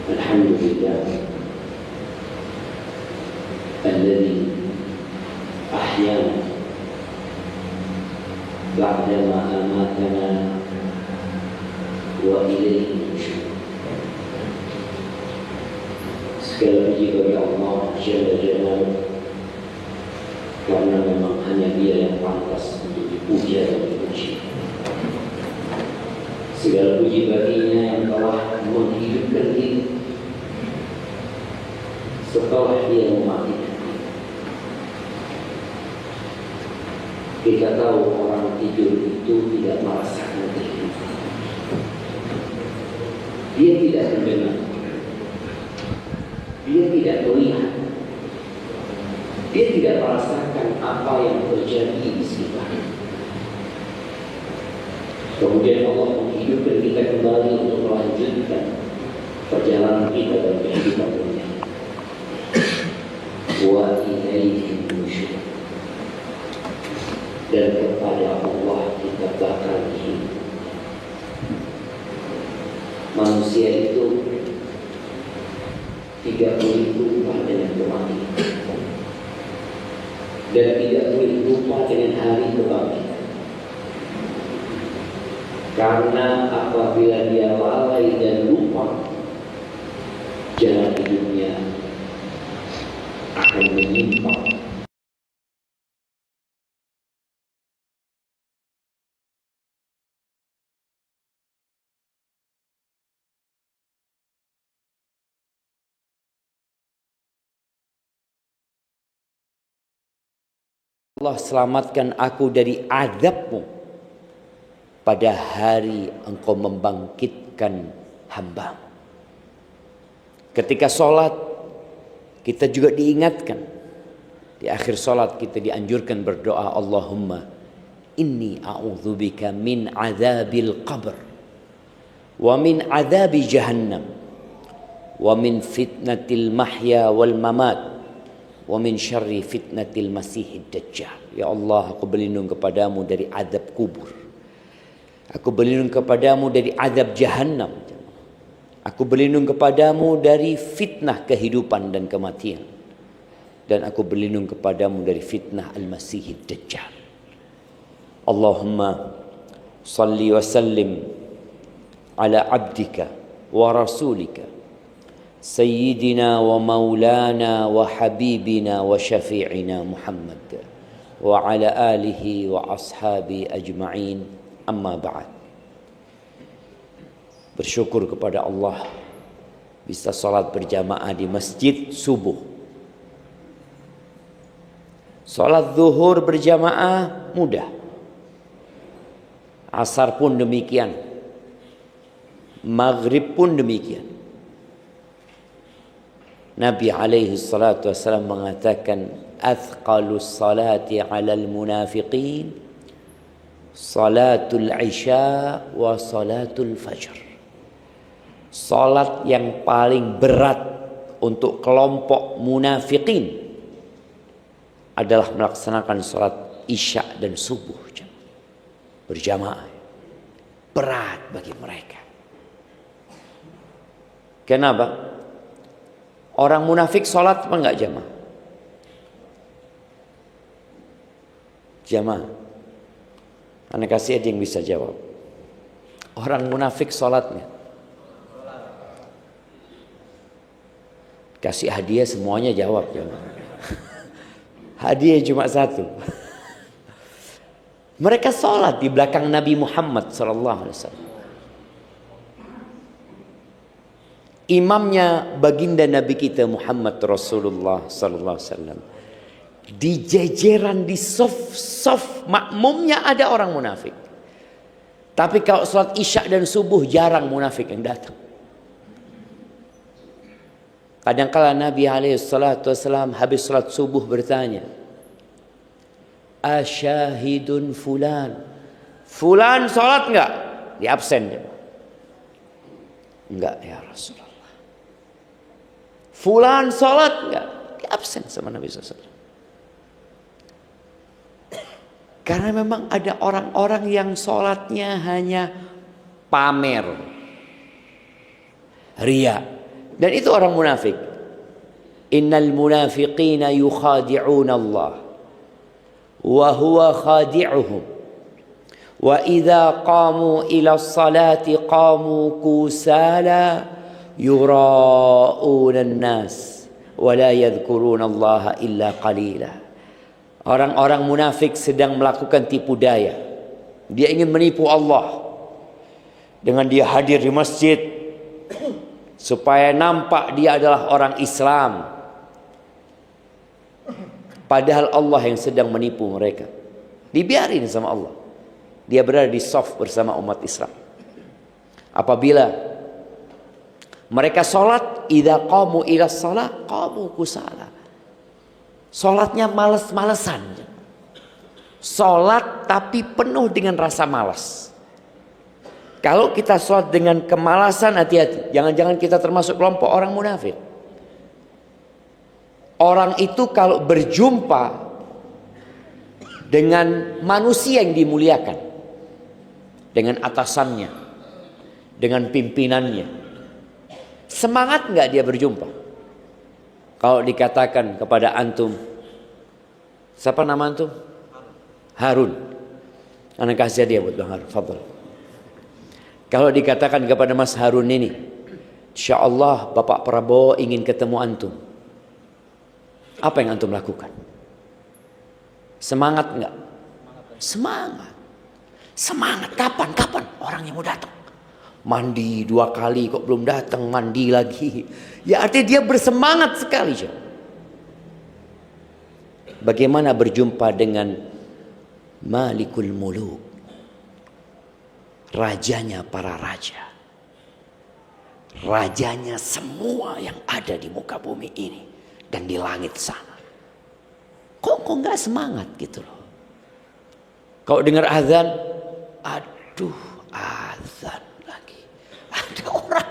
الحمد لله الذي أحيانا بعدما أماتنا وإليه النشور. Segala puji bagi Allah Jalla Jalaluhu, karena memang hanya Dia yang pantas untuk dipuja dan dipuji. Segala puji baginya yang telah menghidupkan kita setelah Dia mematikan. Kita tahu orang tidur itu tidak merasakan kehidupan. Dia tidak mendengar, dia tidak melihat, dia tidak merasakan apa yang terjadi di sekitarnya. Kemudian Allah menghidupkan kita kembali untuk melanjutkan perjalanan kita dalam kehidupan dunia. Wa ilaihi nusyur. Dan kepada Allah kita bakal hidup. Manusia itu tidak boleh lupa dengan kematian dan tidak boleh lupa dengan hari kebangkitan. Karena apabila dia lalai dan lupa, jalan hidupnya akan menyimpang. Allah, selamatkan aku dari azab-Mu pada hari Engkau membangkitkan hamba. Ketika sholat kita juga diingatkan. Di akhir sholat kita dianjurkan berdoa, Allahumma inni a'udzubika min azabil qabr wa min azabi jahannam wa min fitnatil mahya wal mamat wa min syarri fitnatil masihid dajjal. Ya Allah, aku berlindung kepadamu dari azab kubur. Aku berlindung kepadamu dari azab jahannam. Aku berlindung kepadamu dari fitnah kehidupan dan kematian. Dan aku berlindung kepadamu dari fitnah al-masihid dajjal. Allahumma salli wa sallim ala abdika wa rasulika Sayyidina wa maulana wa habibina wa syafi'ina Muhammad wa ala alihi wa ashabi ajma'in, amma ba'd. Bersyukur kepada Allah bisa salat berjamaah di masjid subuh. Salat zuhur berjamaah mudah. Asar pun demikian. Maghrib pun demikian. Nabi alaihi salatu wassalam mengatakan, athqalus salati alal munafiqin salatul isya wa salatul fajr. Salat yang paling berat untuk kelompok munafikin adalah melaksanakan salat isya dan subuh berjamaah. Berat bagi mereka. Kenapa? Orang munafik sholat apa enggak jamaah? Jamaah. Anda kasih ada yang bisa jawab. Orang munafik sholatnya. Kasih hadiah semuanya jawab jamaah. Hadiah cuma satu. Mereka sholat di belakang Nabi Muhammad SAW. Imamnya baginda Nabi kita Muhammad Rasulullah sallallahu alaihi wasallam. Di jajaran di saf makmumnya ada orang munafik. Tapi kalau salat isya dan subuh jarang munafik yang datang. Kadang-kala Nabi alaihi salatu wasallam habis salat subuh bertanya, "Asyahidun fulan?" Fulan salat enggak? Di absen dia. Enggak ya Rasulullah. Fulan salat enggak? Di absen sama Nabi SAW. Karena memang ada orang-orang yang salatnya hanya pamer, ria. Dan itu orang munafik. Innal munafiqina yukhadi'una Allah wa huwa khadi'uhum. Wa idza qamu ila salati qamu kusala yura'una an-nas wa la yadhkuruna Allah illa qalila. Orang-orang munafik sedang melakukan tipu daya. Dia ingin menipu Allah dengan dia hadir di masjid supaya nampak dia adalah orang Islam. Padahal Allah yang sedang menipu mereka. Dibiarin sama Allah. Dia berada di saf bersama umat Islam. Apabila mereka sholat, idza qamu ila shalah qamu kusala. Sholatnya males-malesan. Sholat tapi penuh dengan rasa malas. Kalau kita sholat dengan kemalasan, hati-hati. Jangan-jangan kita termasuk kelompok orang munafik. Orang itu kalau berjumpa dengan manusia yang dimuliakan, dengan atasannya, dengan pimpinannya, semangat nggak dia berjumpa? Kalau dikatakan kepada antum, siapa nama antum? Harun. Anak kasih dia buat Bang Harun. Fadhal. Kalau dikatakan kepada Mas Harun ini, insya Allah Bapak Prabowo ingin ketemu antum, apa yang antum lakukan? Semangat enggak? Semangat. Semangat. Kapan orangnya mau datang? Mandi 2 kali kok belum datang, mandi lagi. Ya artinya dia bersemangat sekali. Bagaimana berjumpa dengan Malikul Muluk, rajanya para raja, rajanya semua yang ada di muka bumi ini dan di langit sana. Kok nggak semangat gitu loh? Kalau dengar azan, aduh azan lagi. Ada orang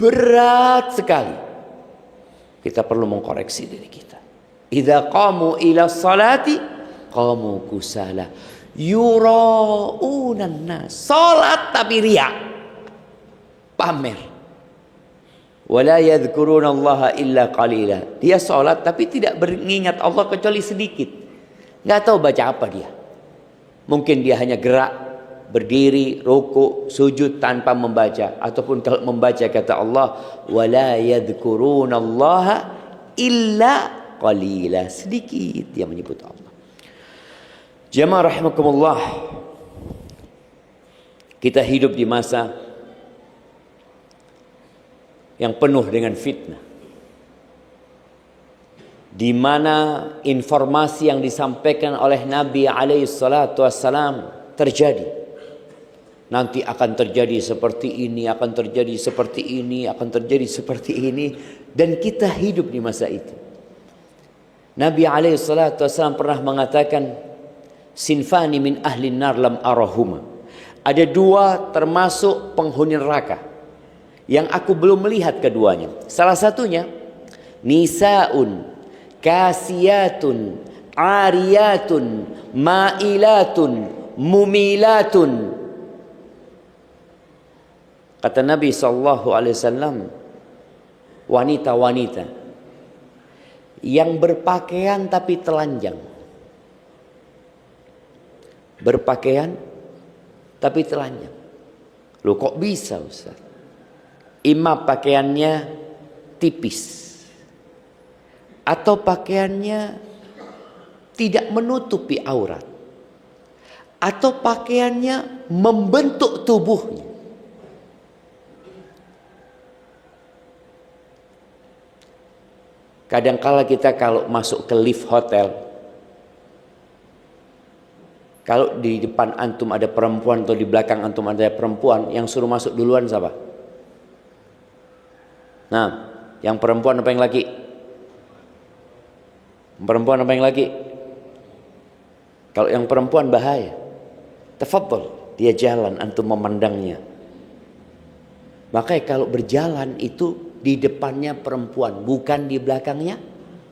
berat sekali. Kita perlu mengkoreksi diri kita. Idza qamu ila salati qamu kusala yura'unan nas. Salat tapi riya, pamer. Wala yadhkuruna Allah illa qalila. Dia salat tapi tidak mengingat Allah kecuali sedikit. Enggak tahu baca apa dia. Mungkin dia hanya gerak, berdiri, rukuk, sujud tanpa membaca, ataupun kalau membaca kata Allah, wala yadhkuruna Allah illa qalila. Sedikit dia menyebut Allah. Jamaah rahimakumullah. Kita hidup di masa yang penuh dengan fitnah, di mana informasi yang disampaikan oleh Nabi alaihi salatu wassalam terjadi. Nanti akan terjadi seperti ini, akan terjadi seperti ini, akan terjadi seperti ini, dan kita hidup di masa itu. Nabi alaihi salatu wassalam pernah mengatakan, sinfani min ahli nar lam arahuma. Ada 2 termasuk penghuni neraka yang aku belum melihat keduanya. Salah satunya nisaun kasiyatun ariyatun ma'ilatun mumilatun. Kata Nabi SAW, wanita-wanita yang berpakaian tapi telanjang. Berpakaian tapi telanjang. Loh kok bisa Ustaz? Imam pakaiannya tipis, atau pakaiannya tidak menutupi aurat, atau pakaiannya membentuk tubuhnya. Kadangkala kita kalau masuk ke lift hotel, kalau di depan antum ada perempuan atau di belakang antum ada perempuan, yang suruh masuk duluan siapa? Nah, yang perempuan apa yang laki? Perempuan apa yang laki? Kalau yang perempuan bahaya. Tafadhol, dia jalan, antum memandangnya. Makanya kalau berjalan itu di depannya perempuan, bukan di belakangnya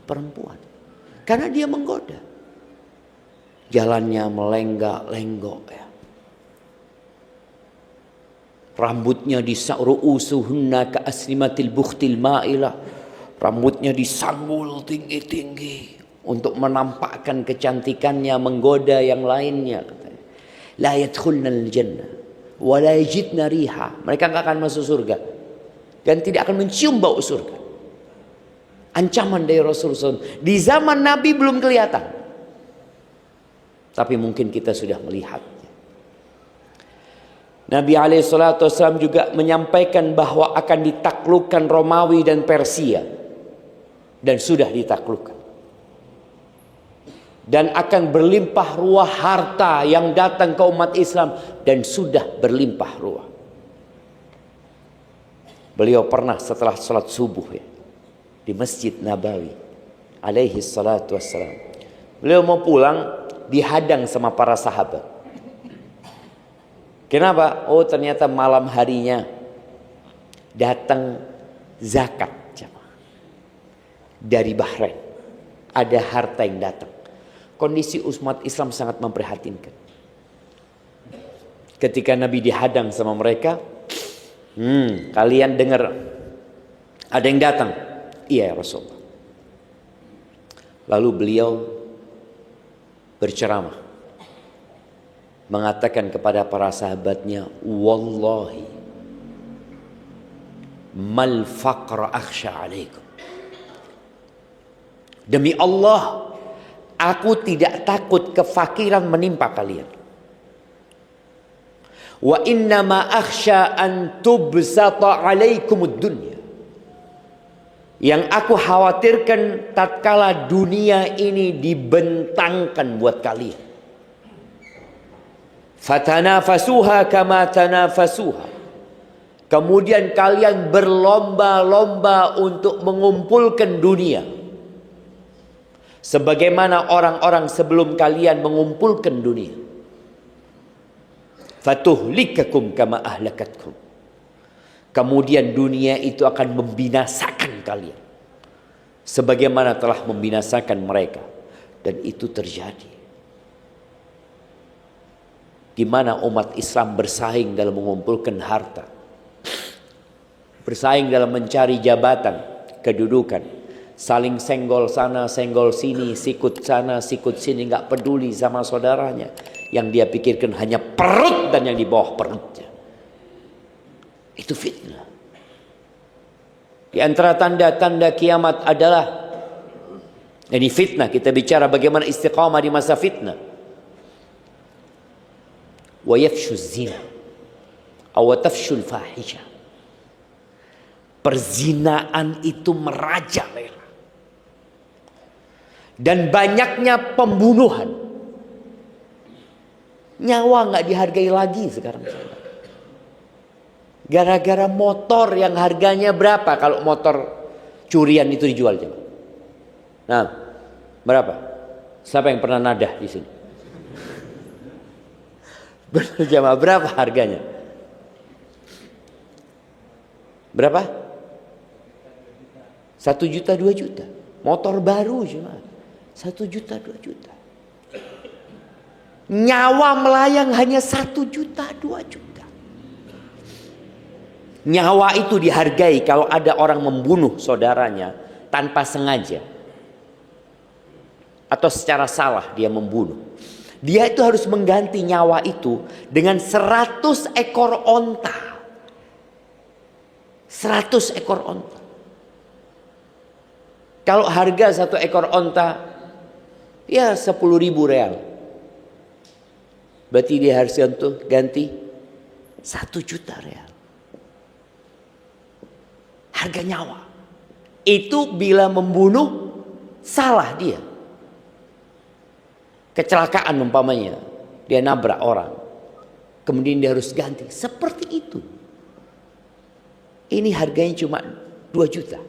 perempuan. Karena dia menggoda. Jalannya melenggak-lenggok ya. Rambutnya ru'usuhunna ka aslimatil bukhtil ma'ilah. Rambutnya disanggul tinggi-tinggi untuk menampakkan kecantikannya, menggoda yang lainnya. La yadkhulnal jannah wa la yajidna riha. Mereka enggak akan masuk surga dan tidak akan mencium bau surga. Ancaman dari Rasulullah SAW. Di zaman Nabi belum kelihatan, tapi mungkin kita sudah melihat. Nabi SAW juga menyampaikan bahwa akan ditaklukkan Romawi dan Persia, dan sudah ditaklukkan. Dan akan berlimpah ruah harta yang datang ke umat Islam, dan sudah berlimpah ruah. Beliau pernah setelah sholat subuh ya, di Masjid Nabawi alaihi salatu wassalam, beliau mau pulang dihadang sama para sahabat. Kenapa? Oh, ternyata malam harinya datang zakat dari Bahrain. Ada harta yang datang. Kondisi umat Islam sangat memprihatinkan. Ketika Nabi dihadang sama mereka, kalian dengar ada yang datang. Iya ya Rasulullah. Lalu beliau berceramah, mengatakan kepada para sahabatnya, wallahi mal faqra akhsha alaikum. Demi Allah, aku tidak takut kefakiran menimpa kalian. Wa innama akhsha an tubsata alaikumud dunya. Yang aku khawatirkan tatkala dunia ini dibentangkan buat kalian. Fatanafasuha kama tanafasuha. Kemudian kalian berlomba-lomba untuk mengumpulkan dunia, sebagaimana orang-orang sebelum kalian mengumpulkan dunia. Fatuhlikakum kama ahlakatkum. Kemudian dunia itu akan membinasakan kalian, sebagaimana telah membinasakan mereka. Dan itu terjadi. Di mana umat Islam bersaing dalam mengumpulkan harta, bersaing dalam mencari jabatan, kedudukan, saling senggol sana, senggol sini, sikut sana, sikut sini, nggak peduli sama saudaranya. Yang dia pikirkan hanya perut dan yang di bawah perutnya. Itu fitnah. Di antara tanda-tanda kiamat adalah, ini fitnah, kita bicara bagaimana istiqamah di masa fitnah. Wa yafshu zina aw tafshu al-fahisha. Perzinaan itu merajalela. Dan banyaknya pembunuhan. Nyawa nggak dihargai lagi sekarang. Gara-gara motor yang harganya berapa kalau motor curian itu dijual coba? Nah, berapa? Siapa yang pernah nadah di sini? Benar jamaah, berapa harganya? Berapa? 1 juta 2 juta. Motor baru cuma 1 juta 2 juta. Nyawa melayang hanya 1 juta 2 juta. Nyawa itu dihargai kalau ada orang membunuh saudaranya tanpa sengaja, atau secara salah dia membunuh. Dia itu harus mengganti nyawa itu dengan 100 ekor onta. 100 ekor onta. Kalau harga 1 ekor onta ya 10.000 real. Berarti dia harus ganti 1 juta real. Harga nyawa. Itu bila membunuh salah dia. Kecelakaan umpamanya, dia nabrak orang, kemudian dia harus ganti. Seperti itu. Ini harganya cuma 2 juta.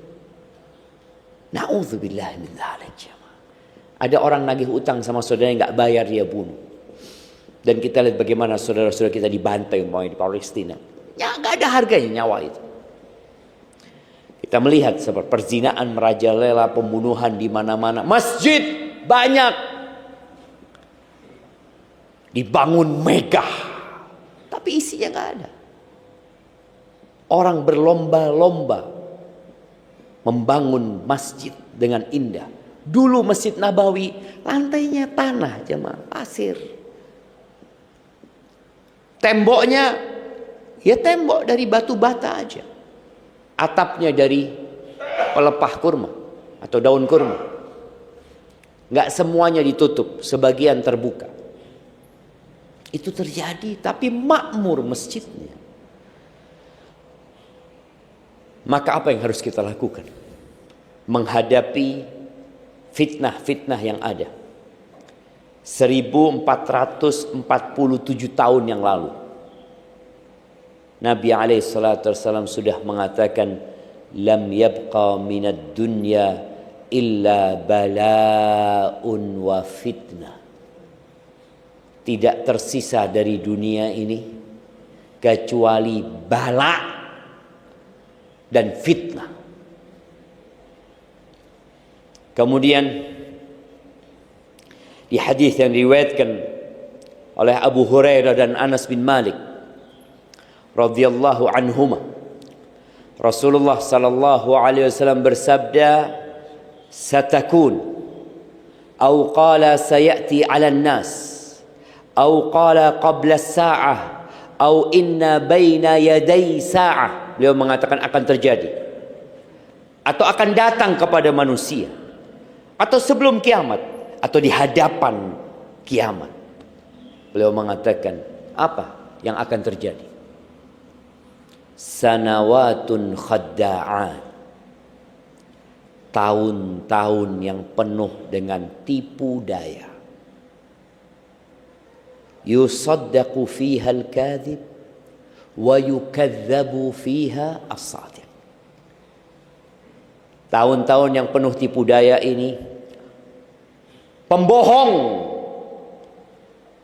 Na'udzubillah min dzalik. Ada orang nagih utang sama saudaranya nggak bayar, dia bunuh. Dan kita lihat bagaimana saudara-saudara kita dibantai umpamanya di Palestina. Ya nggak ada harganya nyawa itu. Kita melihat seperti perzinaan merajalela, pembunuhan di mana-mana. Masjid banyak dibangun megah, tapi isinya nggak ada. Orang berlomba-lomba membangun masjid dengan indah. Dulu Masjid Nabawi lantainya tanah, jemaah, pasir. Temboknya ya tembok dari batu bata aja. Atapnya dari pelepah kurma atau daun kurma. Nggak semuanya ditutup, sebagian terbuka. Itu terjadi, tapi makmur masjidnya. Maka apa yang harus kita lakukan? Menghadapi fitnah-fitnah yang ada. 1447 tahun yang lalu, Nabi SAW sudah mengatakan, lam yabqa minad dunya illa bala'un wa fitnah. Tidak tersisa dari dunia ini kecuali bala dan fitnah. Kemudian di hadis yang diriwayatkan oleh Abu Hurairah dan Anas bin Malik radhiyallahu anhuma, Rasulullah sallallahu alaihi wasallam bersabda, satakun atau qala sayati 'alan nas atau qala qabla as-sa'ah atau inna baina yaday sa'ah. Beliau mengatakan akan terjadi atau akan datang kepada manusia atau sebelum kiamat atau di hadapan kiamat. Beliau mengatakan apa yang akan terjadi? Sanawatun khadda'at, tahun-tahun yang penuh dengan tipu daya. Yusaddaqu fiha al-kadhib wa yukadzabu fiha as-sadiq. Tahun-tahun yang penuh tipu daya ini, pembohong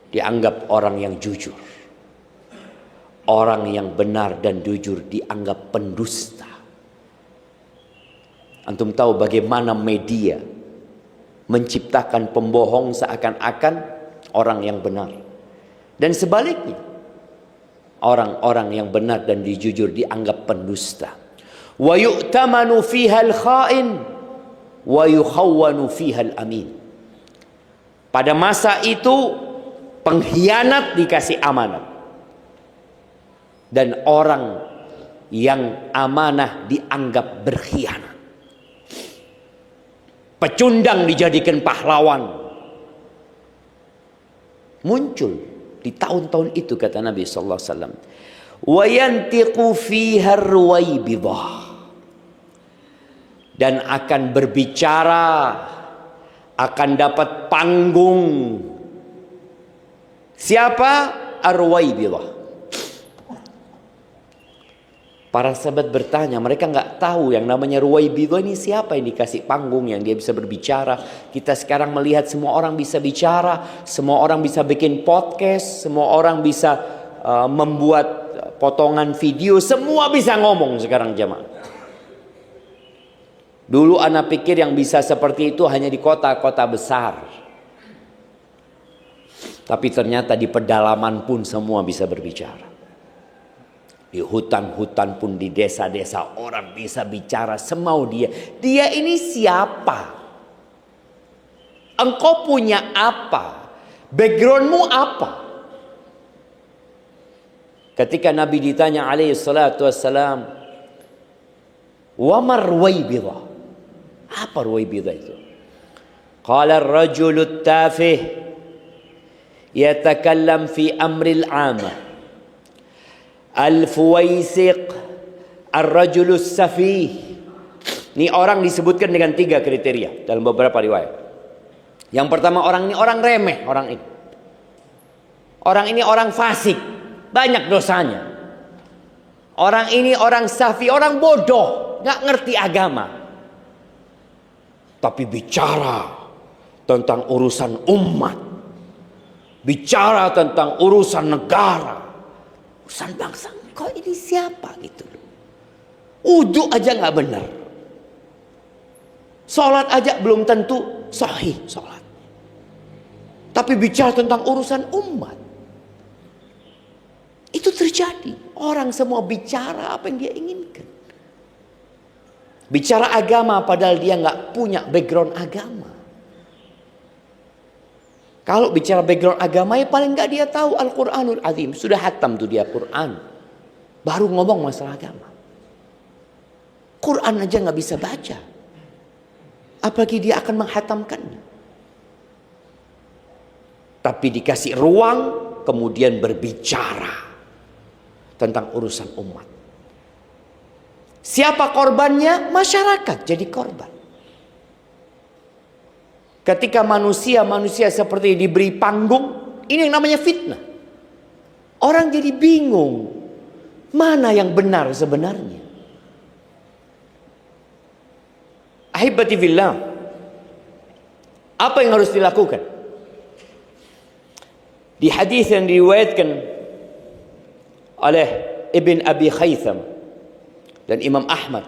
dianggap orang yang jujur, orang yang benar dan jujur dianggap pendusta. Antum tahu bagaimana media menciptakan pembohong seakan-akan orang yang benar, dan sebaliknya orang-orang yang benar dan jujur dianggap pendusta. Wa yu'tamanu fiha al-kha'in wa yukhawwanu fiha al-amin. Pada masa itu pengkhianat dikasih amanah, dan orang yang amanah dianggap berkhianat. Pecundang dijadikan pahlawan. Muncul di tahun-tahun itu, kata Nabi sallallahu alaihi wasallam, wa yantiqu fiha ar-ruwaybidah, dan akan berbicara, akan dapat panggung. Siapa? Ar-ruwaybidah. Para sahabat bertanya, mereka nggak tahu yang namanya Ruwaybidah ini siapa yang dikasih panggung, yang dia bisa berbicara. Kita sekarang melihat semua orang bisa bicara, semua orang bisa bikin podcast, semua orang bisa membuat potongan video, semua bisa ngomong sekarang jemaah. Dulu anak pikir yang bisa seperti itu hanya di kota-kota besar, tapi ternyata di pedalaman pun semua bisa berbicara. Di hutan-hutan pun, di desa-desa orang bisa bicara semau dia. Dia ini siapa? Engkau punya apa? Backgroundmu apa? Ketika Nabi ditanya alaihi salatu wassalam, wa mar Ruwaybidah? Apa Ruwaybidah itu? Qala ar-rajulu at-tafih yatakallam fi amril 'amah, al-fuwaisiq, ar-rajulus safih. Ini orang disebutkan dengan 3 kriteria dalam beberapa riwayat. Yang pertama, orang ini orang remeh, orang ini. Orang ini orang fasik, banyak dosanya. Orang ini orang safi, orang bodoh, nggak ngerti agama. Tapi bicara tentang urusan umat, bicara tentang urusan negara, urusan bangsa. Kok ini siapa gitu loh. Wudu aja nggak benar, sholat aja belum tentu sahih sholat, tapi bicara tentang urusan umat. Itu terjadi. Orang semua bicara apa yang dia inginkan. Bicara agama padahal dia nggak punya background agama. Kalau bicara background agama ya paling nggak dia tahu Al-Quranul Azim. Sudah hatam tuh dia Quran. Baru ngomong masalah agama. Quran aja nggak bisa baca. Apalagi dia akan menghatamkannya. Tapi dikasih ruang kemudian berbicara tentang urusan umat. Siapa korbannya? Masyarakat jadi korban. Ketika manusia seperti diberi panggung, ini yang namanya fitnah. Orang jadi bingung. Mana yang benar sebenarnya? Ahibati fillah. Apa yang harus dilakukan? Di hadis yang diriwayatkan oleh Ibn Abi Khaytham dan Imam Ahmad,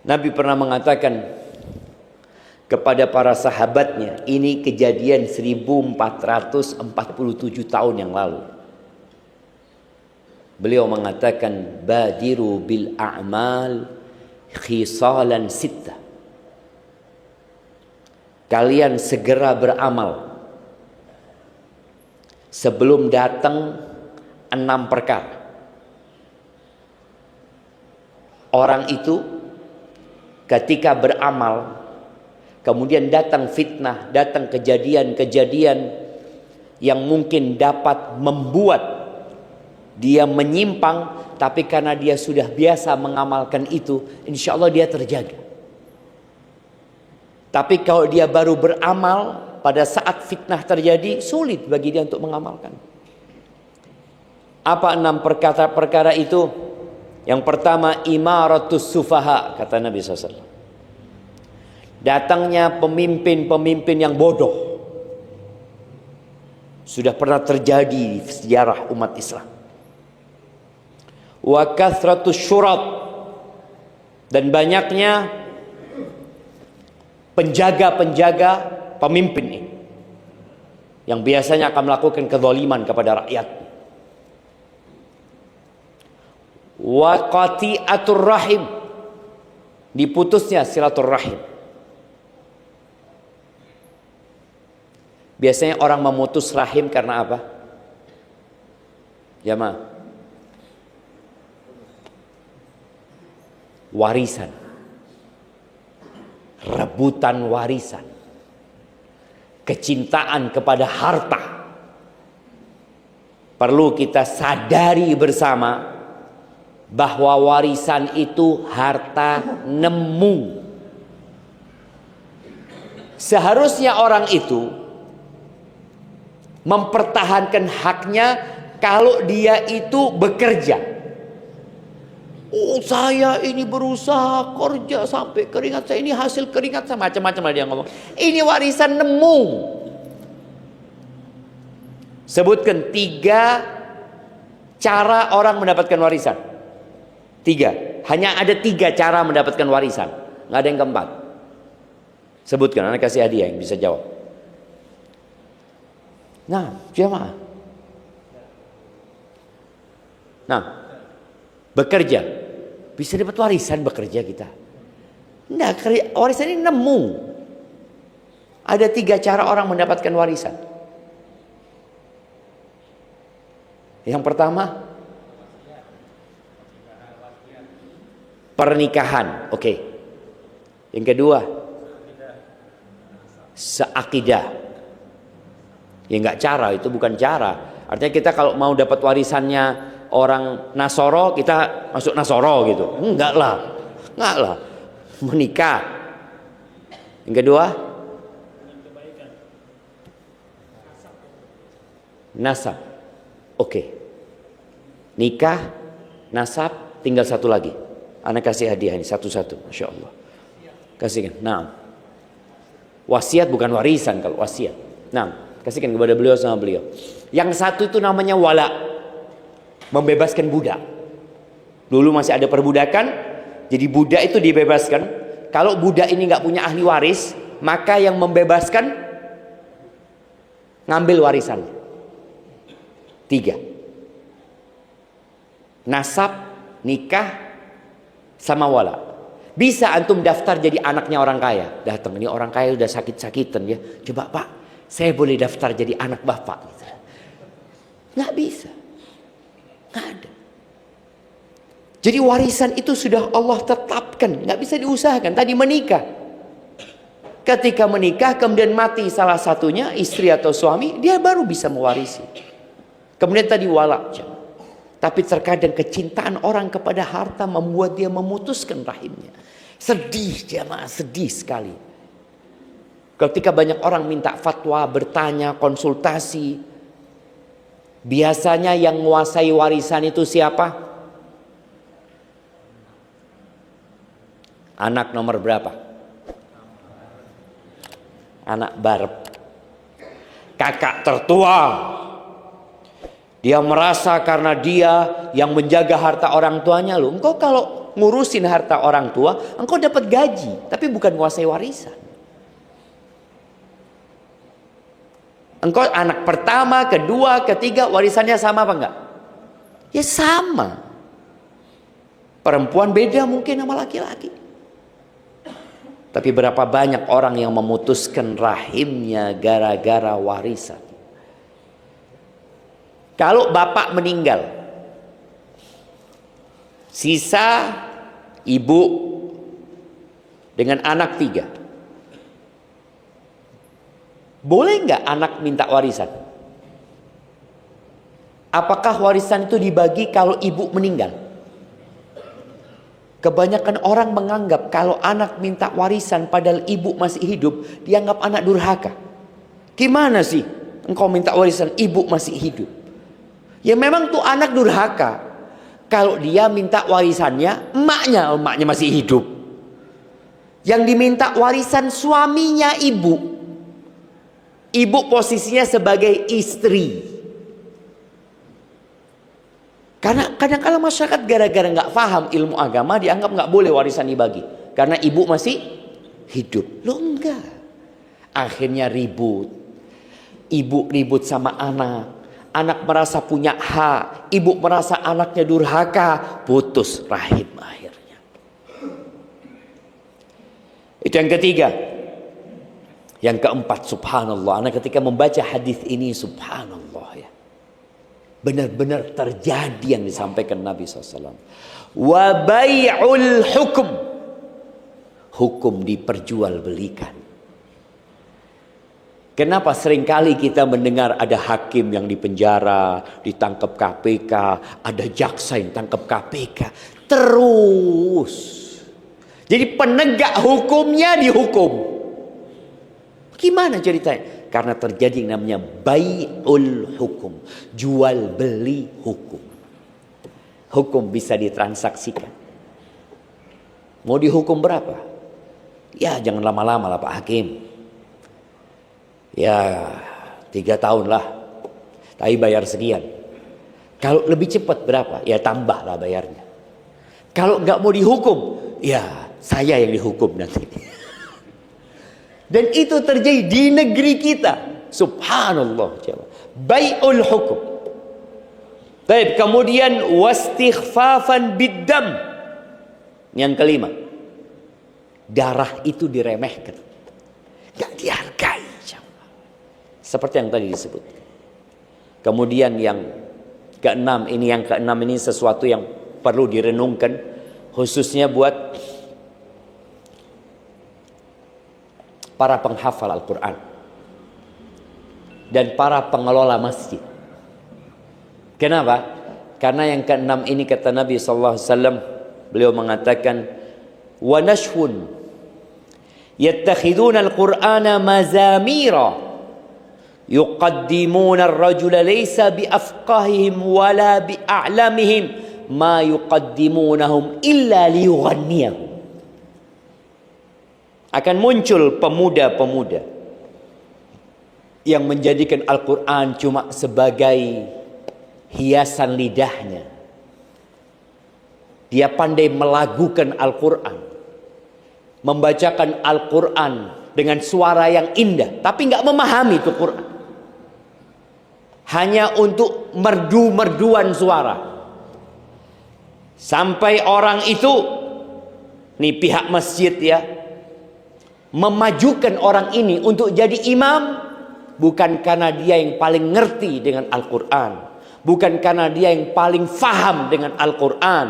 Nabi pernah mengatakan kepada para sahabatnya, ini kejadian 1447 tahun yang lalu. Beliau mengatakan, badiru bil a'mal khisalan sittah. Kalian segera beramal sebelum datang 6 perkara. Orang itu ketika beramal, kemudian datang fitnah, datang kejadian-kejadian yang mungkin dapat membuat dia menyimpang, tapi karena dia sudah biasa mengamalkan itu, insya Allah dia terjaga. Tapi kalau dia baru beramal, pada saat fitnah terjadi, sulit bagi dia untuk mengamalkan. Apa 6 perkara itu? Yang pertama, imaratus sufaha, kata Nabi SAW. Datangnya pemimpin-pemimpin yang bodoh. Sudah pernah terjadi di sejarah umat Islam. Wa kathratus syurat, dan banyaknya penjaga-penjaga pemimpin ini yang biasanya akan melakukan kezaliman kepada rakyat. Wa qati'atur rahim, diputusnya silaturahim. Biasanya orang memutus rahim karena apa? Jamaah, warisan, rebutan warisan, kecintaan kepada harta. Perlu kita sadari bersama bahwa warisan itu harta nemu. Seharusnya orang itu mempertahankan haknya kalau dia itu bekerja. Oh, saya ini berusaha kerja sampai keringat saya, ini hasil keringat saya, macam-macam lah dia ngomong. Ini warisan nemu. Sebutkan 3 cara orang mendapatkan warisan. 3. Hanya ada 3 cara mendapatkan warisan. Nggak ada yang keempat. Sebutkan, anak kasih hadiah yang bisa jawab. Nah, jamaah. Nah, bekerja. Bisa dapat warisan bekerja kita. Nah, warisan ini nemu. Ada 3 cara orang mendapatkan warisan. Yang pertama, pernikahan. Oke. Yang kedua, seakidah. Ya nggak cara, itu bukan cara. Artinya kita kalau mau dapat warisannya orang Nasoro, kita masuk Nasoro gitu. Enggak lah. Menikah. Yang kedua, nasab. Oke. Nikah, nasab, tinggal 1 lagi. Anak kasih hadiah ini satu-satu, Masya Allah. Kasihkan. Nah, wasiat bukan warisan kalau wasiat. Nah, kasihkan kepada beliau sama beliau. Yang satu itu namanya wala, membebaskan budak. Dulu masih ada perbudakan, jadi budak itu dibebaskan. Kalau budak ini nggak punya ahli waris, maka yang membebaskan ngambil warisan. 3. nasab, nikah, sama wala. Bisa antum daftar jadi anaknya orang kaya. Datang, ini orang kaya udah sakit-sakitan ya. Coba Pak, saya boleh daftar jadi anak bapak? Gitu. Nggak bisa. Nggak ada. Jadi warisan itu sudah Allah tetapkan. Nggak bisa diusahakan. Tadi menikah. Ketika menikah kemudian mati salah satunya, istri atau suami, dia baru bisa mewarisi. Kemudian tadi wala. Tapi terkadang kecintaan orang kepada harta membuat dia memutuskan rahimnya. Sedih jemaah, sedih sekali. Ketika banyak orang minta fatwa, bertanya, konsultasi. Biasanya yang menguasai warisan itu siapa? Anak nomor berapa? Anak barep. Kakak tertua. Dia merasa karena dia yang menjaga harta orang tuanya. Loh, engkau kalau ngurusin harta orang tua, engkau dapat gaji, tapi bukan menguasai warisan. Engkau anak pertama, kedua, ketiga, warisannya sama apa enggak? Ya sama. Perempuan beda mungkin sama laki-laki. Tapi berapa banyak orang yang memutuskan rahimnya gara-gara warisan. Kalau bapak meninggal, sisa ibu dengan anak 3. Boleh nggak anak minta warisan? Apakah warisan itu dibagi kalau ibu meninggal? Kebanyakan orang menganggap kalau anak minta warisan padahal ibu masih hidup, dianggap anak durhaka. Gimana sih engkau minta warisan ibu masih hidup? Ya memang tuh anak durhaka. Kalau dia minta warisannya emaknya masih hidup. Yang diminta warisan suaminya ibu. Ibu posisinya sebagai istri. Karena kadang-kadang masyarakat gara-gara nggak paham ilmu agama dianggap nggak boleh warisan dibagi. Karena ibu masih hidup. Loh enggak. Akhirnya ribut. Ibu ribut sama anak. Anak merasa punya hak, ibu merasa anaknya durhaka, putus rahim akhirnya. Itu yang ketiga. Yang keempat, subhanallah, anak ketika membaca hadis ini, subhanallah ya, benar-benar terjadi yang disampaikan Nabi SAW. Wa bai'ul hukum, hukum diperjualbelikan. Kenapa seringkali kita mendengar ada hakim yang dipenjara, ditangkap KPK, ada jaksa yang tangkap KPK, terus. Jadi penegak hukumnya dihukum. Gimana ceritanya? Karena terjadi yang namanya bai'ul hukum, jual beli hukum. Hukum bisa ditransaksikan. Mau dihukum berapa? Ya jangan lama-lama lah Pak Hakim. Ya 3 tahun lah, tapi bayar sekian. Kalau lebih cepat berapa? Ya tambah lah bayarnya. Kalau nggak mau dihukum, ya saya yang dihukum nanti. Dan itu terjadi di negeri kita. Subhanallah. Bai'ul hukum. Baik, kemudian wastighfafan biddam. Yang kelima, darah itu diremehkan, gak dihargai. Seperti yang tadi disebut. Kemudian yang keenam ini sesuatu yang perlu direnungkan, khususnya buat para penghafal Al-Quran dan para pengelola masjid. Kenapa? Karena yang keenam ini kata Nabi SAW, beliau mengatakan, wa nashfun yattakhiduna al-Qur'ana mazamira yuqaddimuna ar-rajula laysa biafqahihim wala bi'a'lamihim ma yuqaddimunahum illa liyughanniyahum. Akan muncul pemuda-pemuda yang menjadikan Al-Quran cuma sebagai hiasan lidahnya. Dia pandai melagukan Al-Quran, membacakan Al-Quran dengan suara yang indah, tapi nggak memahami itu Quran. Hanya untuk merdu-merduan suara. Sampai orang itu, nih pihak masjid ya, memajukan orang ini untuk jadi imam, bukan karena dia yang paling ngerti dengan Al-Quran, bukan karena dia yang paling faham dengan Al-Quran,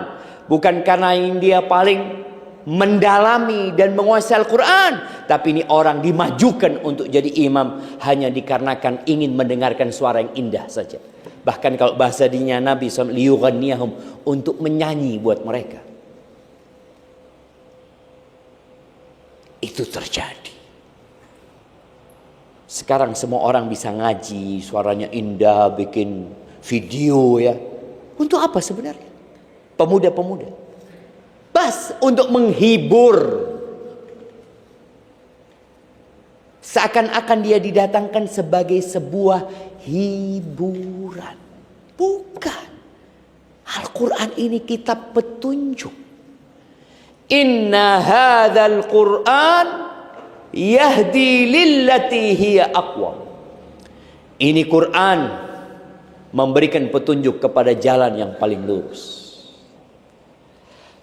bukan karena yang dia paling mendalami dan menguasai Al-Quran, tapi ini orang dimajukan untuk jadi imam hanya dikarenakan ingin mendengarkan suara yang indah saja. Bahkan kalau bahasa dinya Nabi SAW, liyughanniyahum, untuk menyanyi buat mereka. Itu terjadi. Sekarang semua orang bisa ngaji, suaranya indah, bikin video ya. Untuk apa sebenarnya? Pemuda-pemuda. Bas untuk menghibur. Seakan-akan dia didatangkan sebagai sebuah hiburan. Bukan. Al-Quran ini kitab petunjuk. Inna hadzal Qur'an yahdi lillati hiya aqwam. Ini Quran memberikan petunjuk kepada jalan yang paling lurus.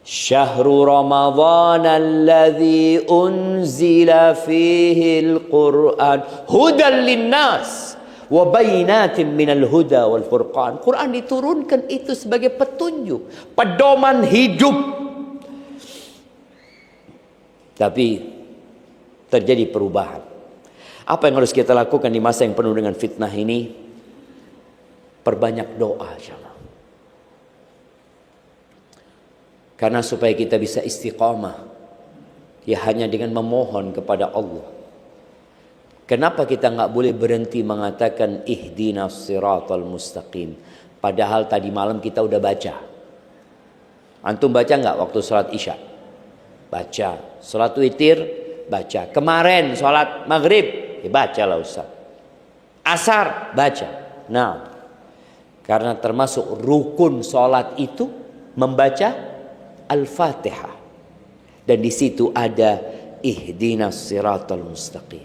Syahrul Ramadhan alladzi unzila fihi al-Quran hudan linnas wa bayyinatin minal huda wal furqan. Quran diturunkan itu sebagai petunjuk, pedoman hidup. Tapi terjadi perubahan. Apa yang harus kita lakukan di masa yang penuh dengan fitnah ini? Perbanyak doa, jemaah. Karena supaya kita bisa istiqamah, ya hanya dengan memohon kepada Allah. Kenapa kita nggak boleh berhenti mengatakan ihdinas siratal mustaqim? Padahal tadi malam kita udah baca. Antum baca nggak waktu sholat isya? Baca. Sholat witir? Baca. Kemarin sholat maghrib? Ya baca lah Ustaz. Asar? Baca. Nah, karena termasuk rukun sholat itu membaca Al-Fatihah. Dan di situ ada ihdinas siratal mustaqim.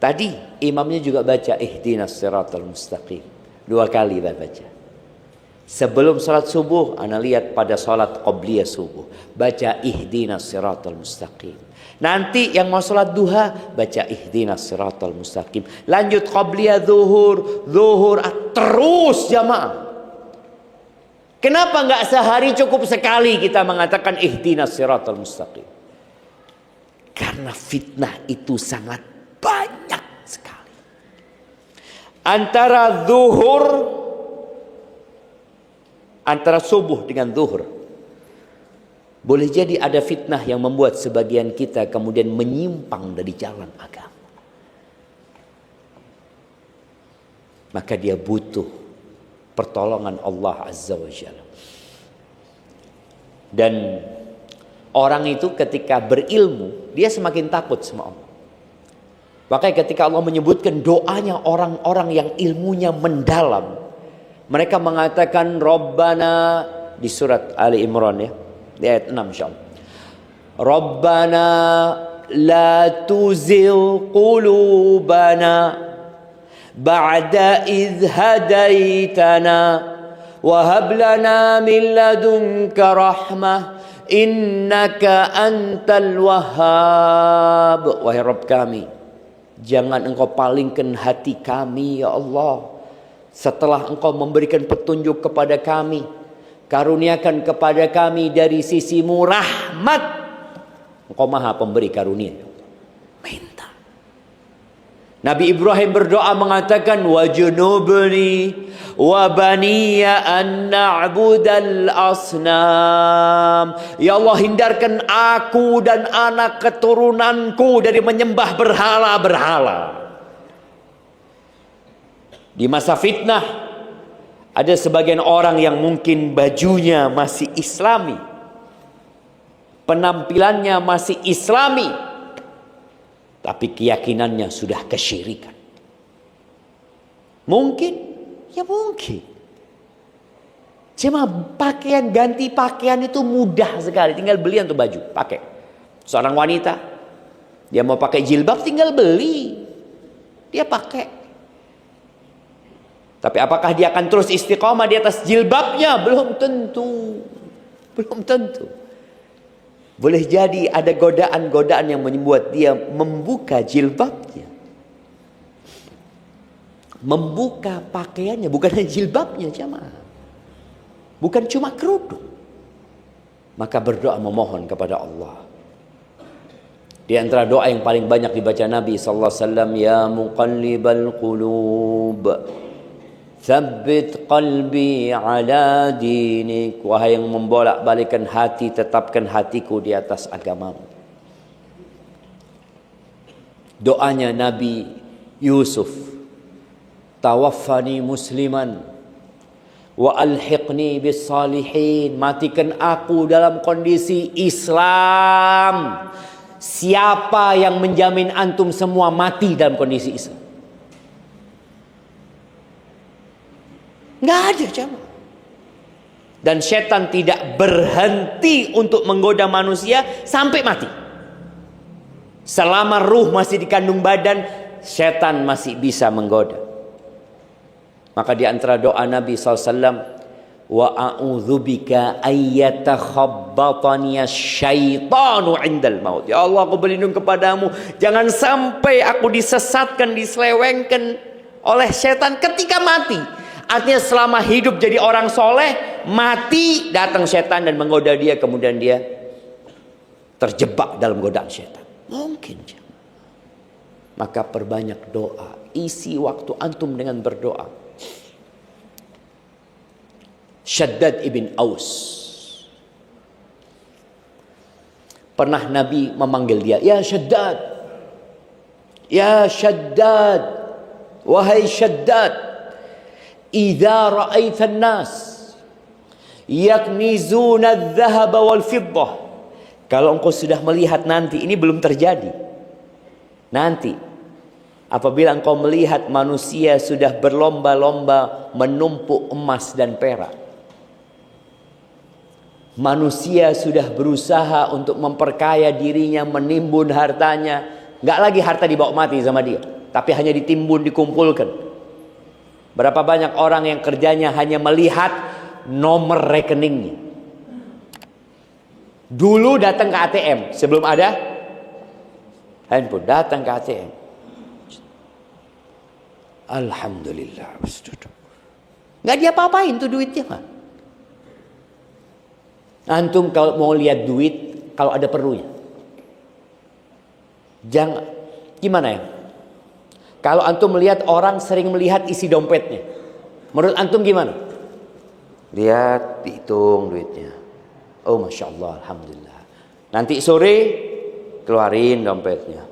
Tadi imamnya juga baca ihdinas siratal mustaqim. 2 kali baca. Sebelum salat subuh, ana lihat pada salat qabliyah subuh, baca ihdinas siratal mustaqim. Nanti yang mau salat duha, baca ihdinas siratal mustaqim. Lanjut qabliyah zuhur, terus jamaah. Kenapa enggak sehari cukup sekali kita mengatakan ihdinas siratal mustaqim? Karena fitnah itu sangat banyak sekali. Antara subuh dengan zuhur, boleh jadi ada fitnah yang membuat sebagian kita kemudian menyimpang dari jalan agama. Maka dia butuh pertolongan Allah Azza wa Jalla. Dan orang itu ketika berilmu, dia semakin takut sama Allah. Makanya ketika Allah menyebutkan doanya orang-orang yang ilmunya mendalam, mereka mengatakan Rabbana, di surat Ali Imran ya, di ayat 6 insyaallah. Rabbana la tuzigh qulubana ba'da idh hadaitana wa hab lana min ladunka rahmah innaka antal wahhab. Wahai Rabb kami, jangan engkau palingkan hati kami ya Allah setelah engkau memberikan petunjuk kepada kami. Karuniakan kepada kami dari sisimu rahmat. Engkau maha pemberi karunia. Minta. Nabi Ibrahim berdoa mengatakan wajnubni wa baniya an na'budal asnam. Ya Allah, hindarkan aku dan anak keturunanku dari menyembah berhala-berhala. Di masa fitnah ada sebagian orang yang mungkin bajunya masih islami, penampilannya masih islami, tapi keyakinannya sudah kesyirikan. Mungkin, ya mungkin. Cuma pakaian, ganti pakaian itu mudah sekali. Tinggal beli untuk baju, pakai. Seorang wanita, dia mau pakai jilbab tinggal beli. Dia pakai. Tapi apakah dia akan terus istiqomah di atas jilbabnya? Belum tentu. Belum tentu. Boleh jadi ada godaan-godaan yang membuat dia membuka jilbabnya. Membuka pakaiannya, bukan hanya jilbabnya jamaah. Bukan cuma kerudung. Maka berdoa memohon kepada Allah. Di antara doa yang paling banyak dibaca Nabi sallallahu alaihi wasallam, ya muqallibal qulub, tsabbit qalbi ala dinik. Wahai yang membolak-balikan hati, tetapkan hatiku di atas agamamu. Doanya Nabi Yusuf, tawaffani musliman wa alhiqni bis salihin. Matikan aku dalam kondisi Islam. Siapa yang menjamin antum semua mati dalam kondisi Islam? Nggak ada jamaah. Dan setan tidak berhenti untuk menggoda manusia sampai mati. Selama ruh masih dikandung badan, setan masih bisa menggoda. Maka di antara doa Nabi SAW, wa a'udzubika ayyatakhabbatani asyaitanu indal maut. Ya Allah, aku berlindung kepadamu, jangan sampai aku disesatkan, diselewengkan oleh setan ketika mati. Artinya selama hidup jadi orang soleh, mati datang setan dan menggoda dia, kemudian dia terjebak dalam godaan setan. Mungkin. Maka perbanyak doa, isi waktu antum dengan berdoa. Shaddad ibn Aus, pernah Nabi memanggil dia, ya Shaddad, ya Shaddad, wahai Shaddad, idza ra'aita an-nas yaknizuna adh-dhahaba wal fiddah. Kalau engkau sudah melihat nanti, ini belum terjadi, nanti apabila engkau melihat manusia sudah berlomba-lomba menumpuk emas dan perak, manusia sudah berusaha untuk memperkaya dirinya, menimbun hartanya. Nggak lagi harta dibawa mati sama dia, tapi hanya ditimbun, dikumpulkan. Berapa banyak orang yang kerjanya hanya melihat nomor rekeningnya. Dulu datang ke ATM, sebelum ada handphone, datang ke ATM. Alhamdulillah. Nggak diapa-apain tuh duitnya, Pak. Antum kalau mau lihat duit, kalau ada perlunya, jangan, gimana ya? Kalau antum melihat orang sering melihat isi dompetnya, menurut antum gimana? Lihat, dihitung duitnya. Oh Masya Allah, Alhamdulillah. Nanti sore, keluarin dompetnya.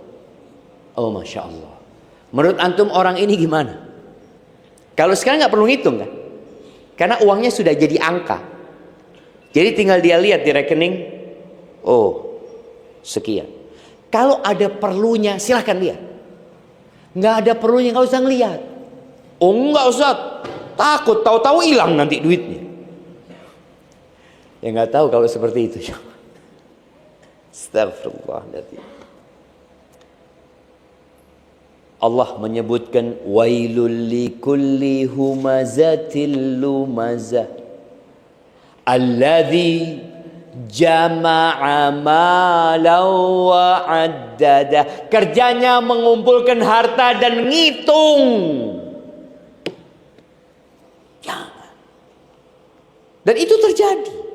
Oh Masya Allah. Menurut antum orang ini gimana? Kalau sekarang nggak perlu ngitung kan? Karena uangnya sudah jadi angka. Jadi tinggal dia lihat di rekening, oh sekian. Kalau ada perlunya silahkan lihat. Nggak ada perlunya nggak usah ngelihat. Oh nggak usah, takut tahu-tahu hilang nanti duitnya. Ya nggak tahu kalau seperti itu. Astagfirullahaladzim. Allah menyebutkan wailul likulli humazatil lumazah alladzi jama'a malan wa 'addada. Kerjanya mengumpulkan harta dan ngitung. Dan itu terjadi.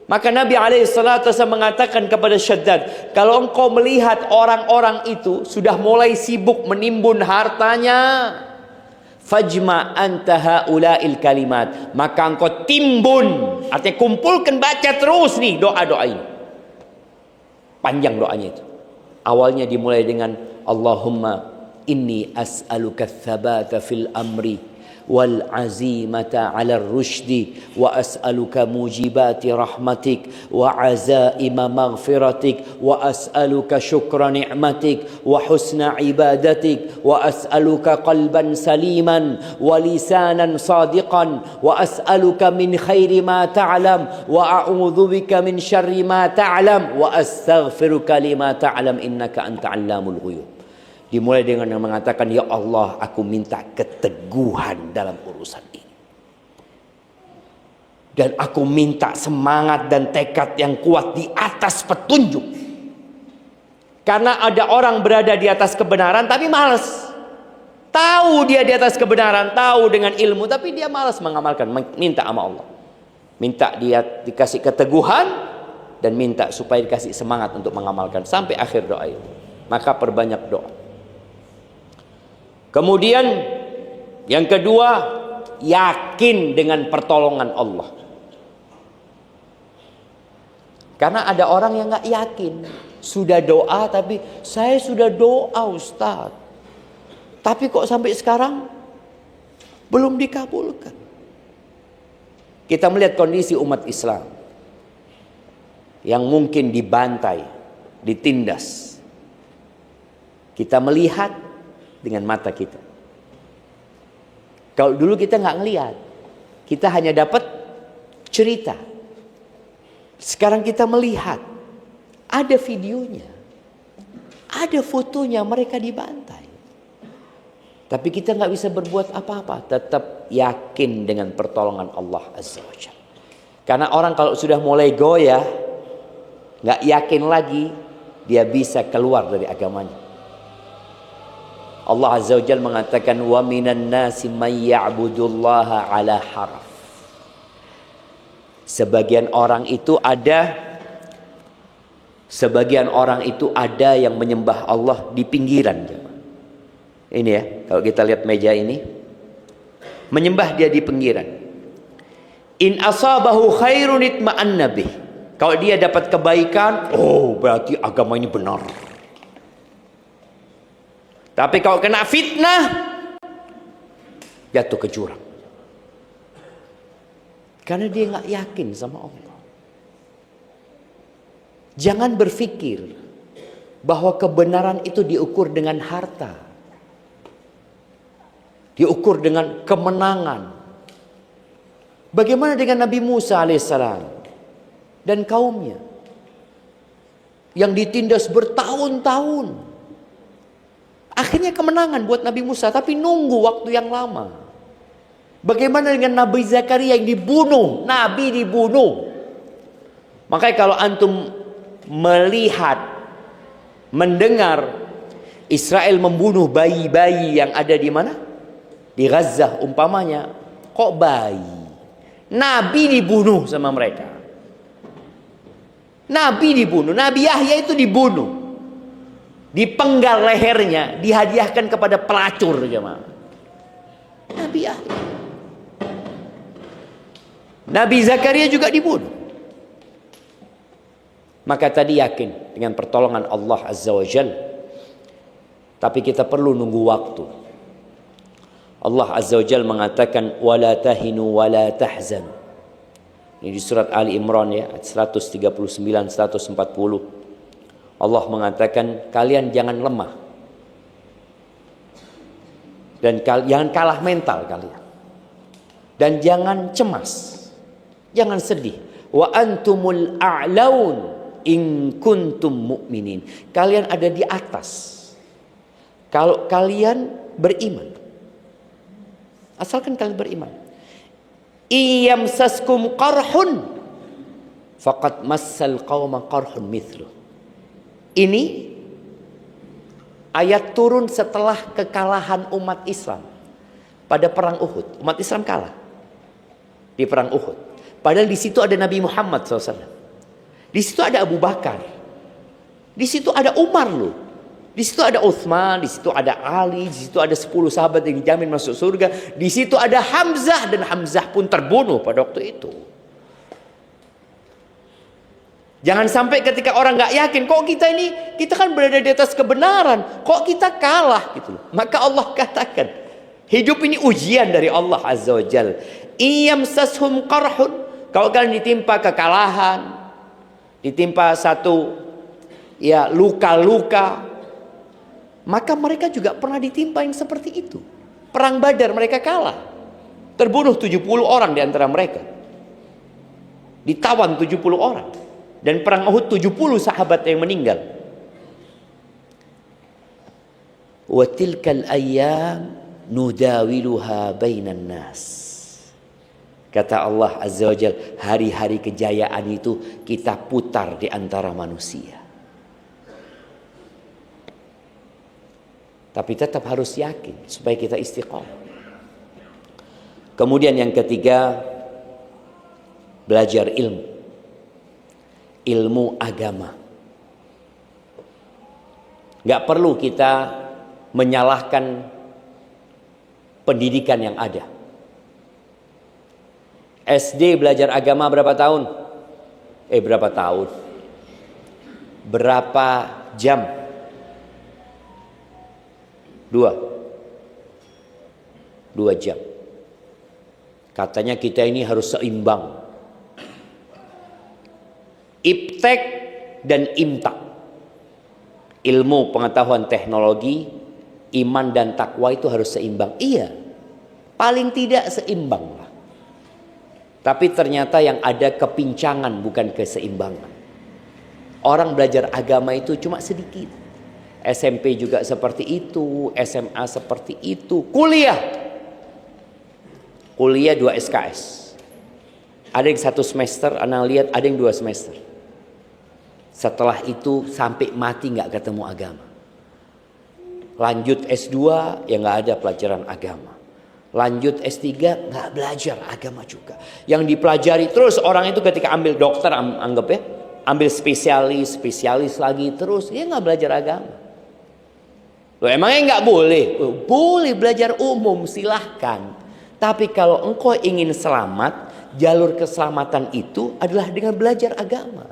Maka Nabi SAW mengatakan kepada Shaddad, kalau engkau melihat orang-orang itu sudah mulai sibuk menimbun hartanya, fajma anta haula'il kalimat, maka engkau timbun, artinya kumpulkan, baca terus nih doa-doa ini. Panjang doanya itu. Awalnya dimulai dengan Allahumma inni as'aluka tsabata fil amri wal azimata 'ala ar-rusydi wa as'aluka mujibati rahmatik wa azaima maghfiratik wa as'aluka syukra ni'matik wa husna ibadatik wa as'aluka qalban saliman wa lisanan sadiqan wa as'aluka min khairi ma ta'lam wa a'udzu bika min syarri ma ta'lam wa astaghfiruka lima ta'lam innaka anta 'allamul ghuyub. Dimulai dengan yang mengatakan, ya Allah, aku minta keteguhan dalam urusan ini. Dan aku minta semangat dan tekad yang kuat di atas petunjuk. Karena ada orang berada di atas kebenaran tapi malas. Tahu dia di atas kebenaran, tahu dengan ilmu, tapi dia malas mengamalkan. Minta sama Allah. Minta dia dikasih keteguhan dan minta supaya dikasih semangat untuk mengamalkan sampai akhir doa itu. Maka perbanyak doa. Kemudian yang kedua, yakin dengan pertolongan Allah. Karena ada orang yang gak yakin. Sudah doa tapi saya sudah doa Ustaz. Tapi kok sampai sekarang belum dikabulkan. Kita melihat kondisi umat Islam yang mungkin dibantai, ditindas. Kita melihat dengan mata kita. Kalau dulu kita nggak ngelihat, kita hanya dapat cerita. Sekarang kita melihat, ada videonya, ada fotonya mereka dibantai. Tapi kita nggak bisa berbuat apa-apa, tetap yakin dengan pertolongan Allah Azza wa Jalla. Karena orang kalau sudah mulai goyah, nggak yakin lagi, dia bisa keluar dari agamanya. Allah Azza wa Jalla mengatakan, wa minan nasi may ya'budullaha ala haraf. Sebagian orang itu ada yang menyembah Allah di pinggiran. Ini ya, kalau kita lihat meja ini, menyembah dia di pinggiran. In asabahu khairun itma'anna bih. Kalau dia dapat kebaikan, oh berarti agama ini benar. Tapi kalau kena fitnah, jatuh ke jurang. Karena dia nggak yakin sama Allah. Jangan berpikir bahwa kebenaran itu diukur dengan harta, diukur dengan kemenangan. Bagaimana dengan Nabi Musa alaihissalam dan kaumnya yang ditindas bertahun-tahun? Akhirnya kemenangan buat Nabi Musa, tapi nunggu waktu yang lama. Bagaimana dengan Nabi Zakaria yang dibunuh? Nabi dibunuh. Makanya kalau antum melihat, mendengar Israel membunuh bayi-bayi yang ada di mana? Di Gaza umpamanya. Kok bayi? Nabi dibunuh sama mereka. Nabi dibunuh. Nabi Yahya itu dibunuh. Dipenggal lehernya, dihadiahkan kepada pelacur, jemaah. Nabi Yahya. Nabi Zakaria juga dibunuh. Maka tadi yakin dengan pertolongan Allah Azza wa Jalla. Tapi kita perlu nunggu waktu. Allah Azza wa Jalla mengatakan, wala tahinu wala tahzanu. Ini di surat Ali Imran ya, 139 140. Allah mengatakan, kalian jangan lemah dan jangan kalah mental kalian, dan jangan cemas, jangan sedih. Wa antumul a'laun in kuntum mu'minin. Kalian ada di atas kalau kalian beriman, asalkan kalian beriman. Iyamsaskum qarhun faqad massal qauma qarhun mithlu. Ini ayat turun setelah kekalahan umat Islam pada perang Uhud. Umat Islam kalah di perang Uhud. Padahal di situ ada Nabi Muhammad SAW. Di situ ada Abu Bakar. Di situ ada Umar loh. Di situ ada Utsman, di situ ada Ali, di situ ada 10 sahabat yang dijamin masuk surga. Di situ ada Hamzah, dan Hamzah pun terbunuh pada waktu itu. Jangan sampai ketika orang nggak yakin, kok kita kan berada di atas kebenaran, kok kita kalah gitu. Maka Allah katakan, hidup ini ujian dari Allah Azza wa Jalla. Iyamsashum qarhun, kalau kalian ditimpa kekalahan, ditimpa satu ya luka-luka, maka mereka juga pernah ditimpa yang seperti itu. Perang Badar mereka kalah, terbunuh 70 orang di antara mereka, ditawan 70 orang. Dan perang Uhud 70 sahabat yang meninggal. Wa tilkal ayyam nudawiluha bainan nas. Kata Allah Azza wa Jalla, hari-hari kejayaan itu kita putar di antara manusia. Tapi tetap harus yakin supaya kita istiqomah. Kemudian yang ketiga, belajar ilmu. Ilmu agama. Gak perlu kita menyalahkan pendidikan yang ada. SD belajar agama berapa tahun? Berapa tahun? Berapa jam? 2 jam. Katanya kita ini harus seimbang. Iptek dan imtak. Ilmu, pengetahuan, teknologi, iman dan takwa itu harus seimbang. Iya, paling tidak seimbang lah. Tapi ternyata yang ada kepincangan bukan keseimbangan. Orang belajar agama itu cuma sedikit. SMP juga seperti itu, SMA seperti itu, kuliah 2 SKS. Ada yang 1 semester, Anda lihat ada yang 2 semester. Setelah itu sampai mati nggak ketemu agama. Lanjut S2 ya nggak ada pelajaran agama. Lanjut S3 nggak belajar agama juga. Yang dipelajari terus orang itu ketika ambil dokter, anggap ya, ambil spesialis lagi terus, dia nggak belajar agama. Loh, emangnya nggak boleh? Boleh belajar umum, silahkan. Tapi kalau engkau ingin selamat, jalur keselamatan itu adalah dengan belajar agama.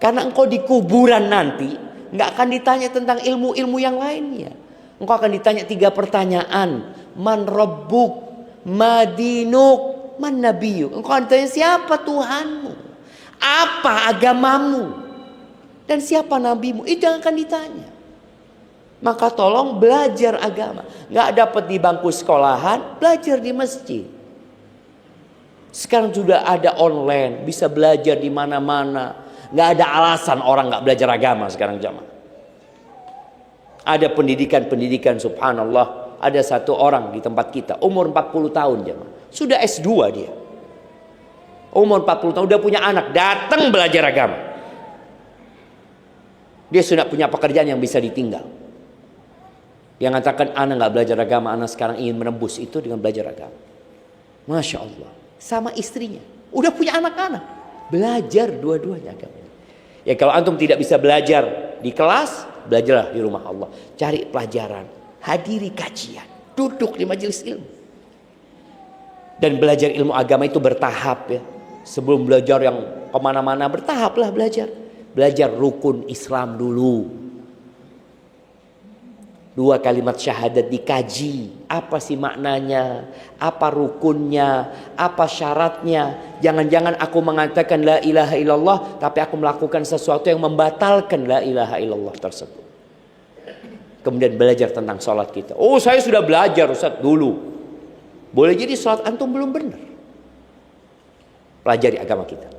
Karena engkau di kuburan nanti nggak akan ditanya tentang ilmu-ilmu yang lainnya. Engkau akan ditanya 3 pertanyaan. Man rabbuk, ma dinuk, man nabiyuk. Engkau akan ditanya siapa Tuhanmu, apa agamamu, dan siapa nabimu. Itu yang akan ditanya. Maka tolong belajar agama. Nggak dapat di bangku sekolahan, belajar di masjid. Sekarang sudah ada online, bisa belajar di mana-mana. Nggak ada alasan orang nggak belajar agama sekarang jamaah. Ada pendidikan subhanallah. Ada satu orang di tempat kita umur 40 tahun jamaah. Sudah S2 dia. Umur 40 tahun udah punya anak, datang belajar agama. Dia sudah punya pekerjaan yang bisa ditinggal. Dia mengatakan anak nggak belajar agama, anak sekarang ingin menembus itu dengan belajar agama. Masya Allah. Sama istrinya, udah punya anak-anak, belajar dua-duanya agama. Ya kalau antum tidak bisa belajar di kelas, belajarlah di rumah Allah. Cari pelajaran, hadiri kajian, duduk di majelis ilmu. Dan belajar ilmu agama itu bertahap ya. Sebelum belajar yang kemana-mana, bertahaplah belajar. Belajar rukun Islam dulu. 2 kalimat syahadat dikaji. Apa sih maknanya? Apa rukunnya? Apa syaratnya? Jangan-jangan aku mengatakan la ilaha illallah, tapi aku melakukan sesuatu yang membatalkan la ilaha illallah tersebut. Kemudian belajar tentang sholat kita. Oh, saya sudah belajar Ustaz dulu. Boleh jadi sholat antum belum benar. Pelajari agama kita.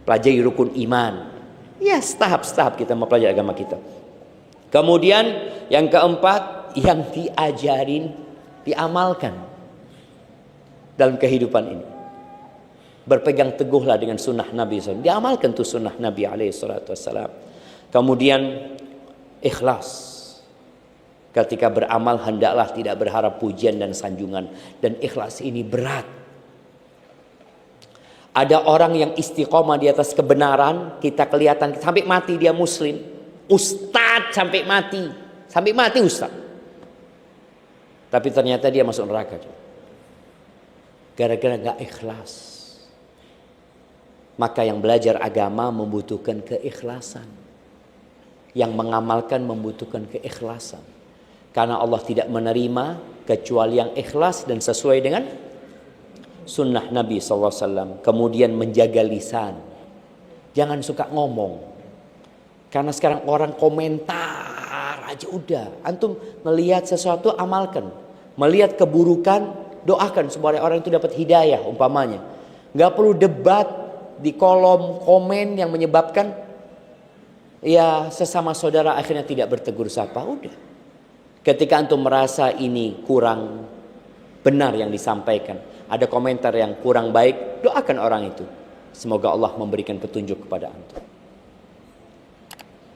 Pelajari rukun iman. Ya, tahap-tahap kita mempelajari agama kita. Kemudian yang keempat, yang diajarin, diamalkan dalam kehidupan ini. Berpegang teguhlah dengan sunnah Nabi SAW. Diamalkan tuh sunnah Nabi SAW. Kemudian ikhlas. Ketika beramal hendaklah tidak berharap pujian dan sanjungan. Dan ikhlas ini berat. Ada orang yang istiqomah di atas kebenaran, kita kelihatan sampai mati dia muslim. Ustadz sampai mati ustadz. Tapi ternyata dia masuk neraka. Gara-gara gak ikhlas. Maka yang belajar agama membutuhkan keikhlasan. Yang mengamalkan membutuhkan keikhlasan. Karena Allah tidak menerima kecuali yang ikhlas dan sesuai dengan sunnah Nabi SAW. Kemudian menjaga lisan. Jangan suka ngomong. Karena sekarang orang komentar aja udah. Antum melihat sesuatu amalkan. Melihat keburukan doakan supaya orang itu dapat hidayah umpamanya. Gak perlu debat di kolom komen yang menyebabkan ya sesama saudara akhirnya tidak bertegur sapa. Udah. Ketika antum merasa ini kurang benar yang disampaikan, ada komentar yang kurang baik, doakan orang itu. Semoga Allah memberikan petunjuk kepada antum.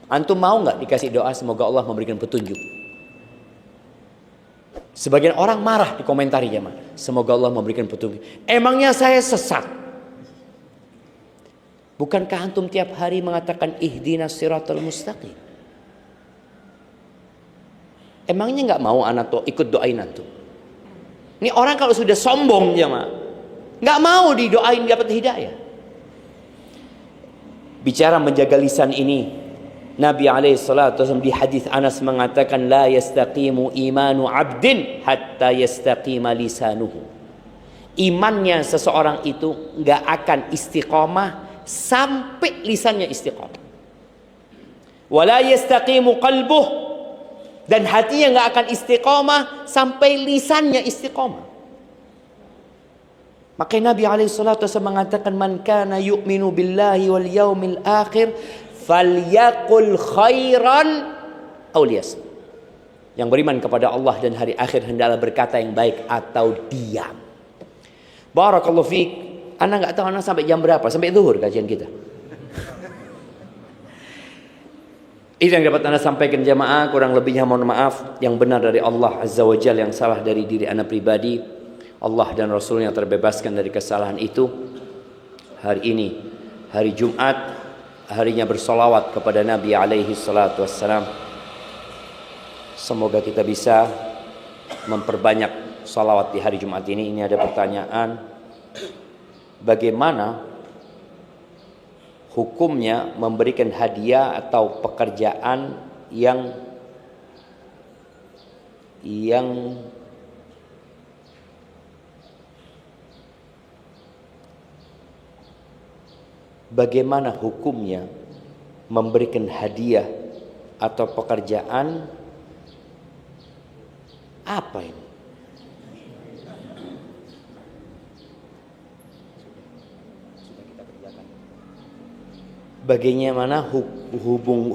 Antum mau nggak dikasih doa semoga Allah memberikan petunjuk? Sebagian orang marah di komentari jemaah. Semoga Allah memberikan petunjuk. Emangnya saya sesat? Bukankah antum tiap hari mengatakan ihdinas siratal mustaqim? Emangnya nggak mau anak tuh ikut doain antum? Ini orang kalau sudah sombong jemaah, nggak mau didoain dapat hidayah. Bicara menjaga lisan ini, Nabi SAW di hadis Anas mengatakan la yastaqimu imanu abdin hatta yastaqima lisanuhu. Imannya seseorang itu nggak akan istiqomah sampai lisannya istiqomah. Wala yastaqimu qalbuh, dan hatinya nggak akan istiqomah sampai lisannya istiqomah. Makanya Nabi SAW mengatakan man kana yu'minu billahi wal yaumil akhir falyaqul khairan aw liyasmut. Yang beriman kepada Allah dan hari akhir hendaklah berkata yang baik atau diam. Barakallahu fiik. Ana enggak tahu ana sampai jam berapa, sampai zuhur kajian kita. Itu yang dapat ana sampaikan jamaah, kurang lebihnya mohon maaf. Yang benar dari Allah Azza wa Jalla, yang salah dari diri ana pribadi. Allah dan Rasulnya terbebaskan dari kesalahan itu. Hari ini hari Jumat, harinya bersolawat kepada Nabi alaihi salatu wassalam. Semoga kita bisa memperbanyak solawat di hari Jumat ini. Ini ada pertanyaan, bagaimana hukumnya memberikan hadiah atau pekerjaan yang bagaimana hukumnya memberikan hadiah atau pekerjaan apa ini? Bagaimana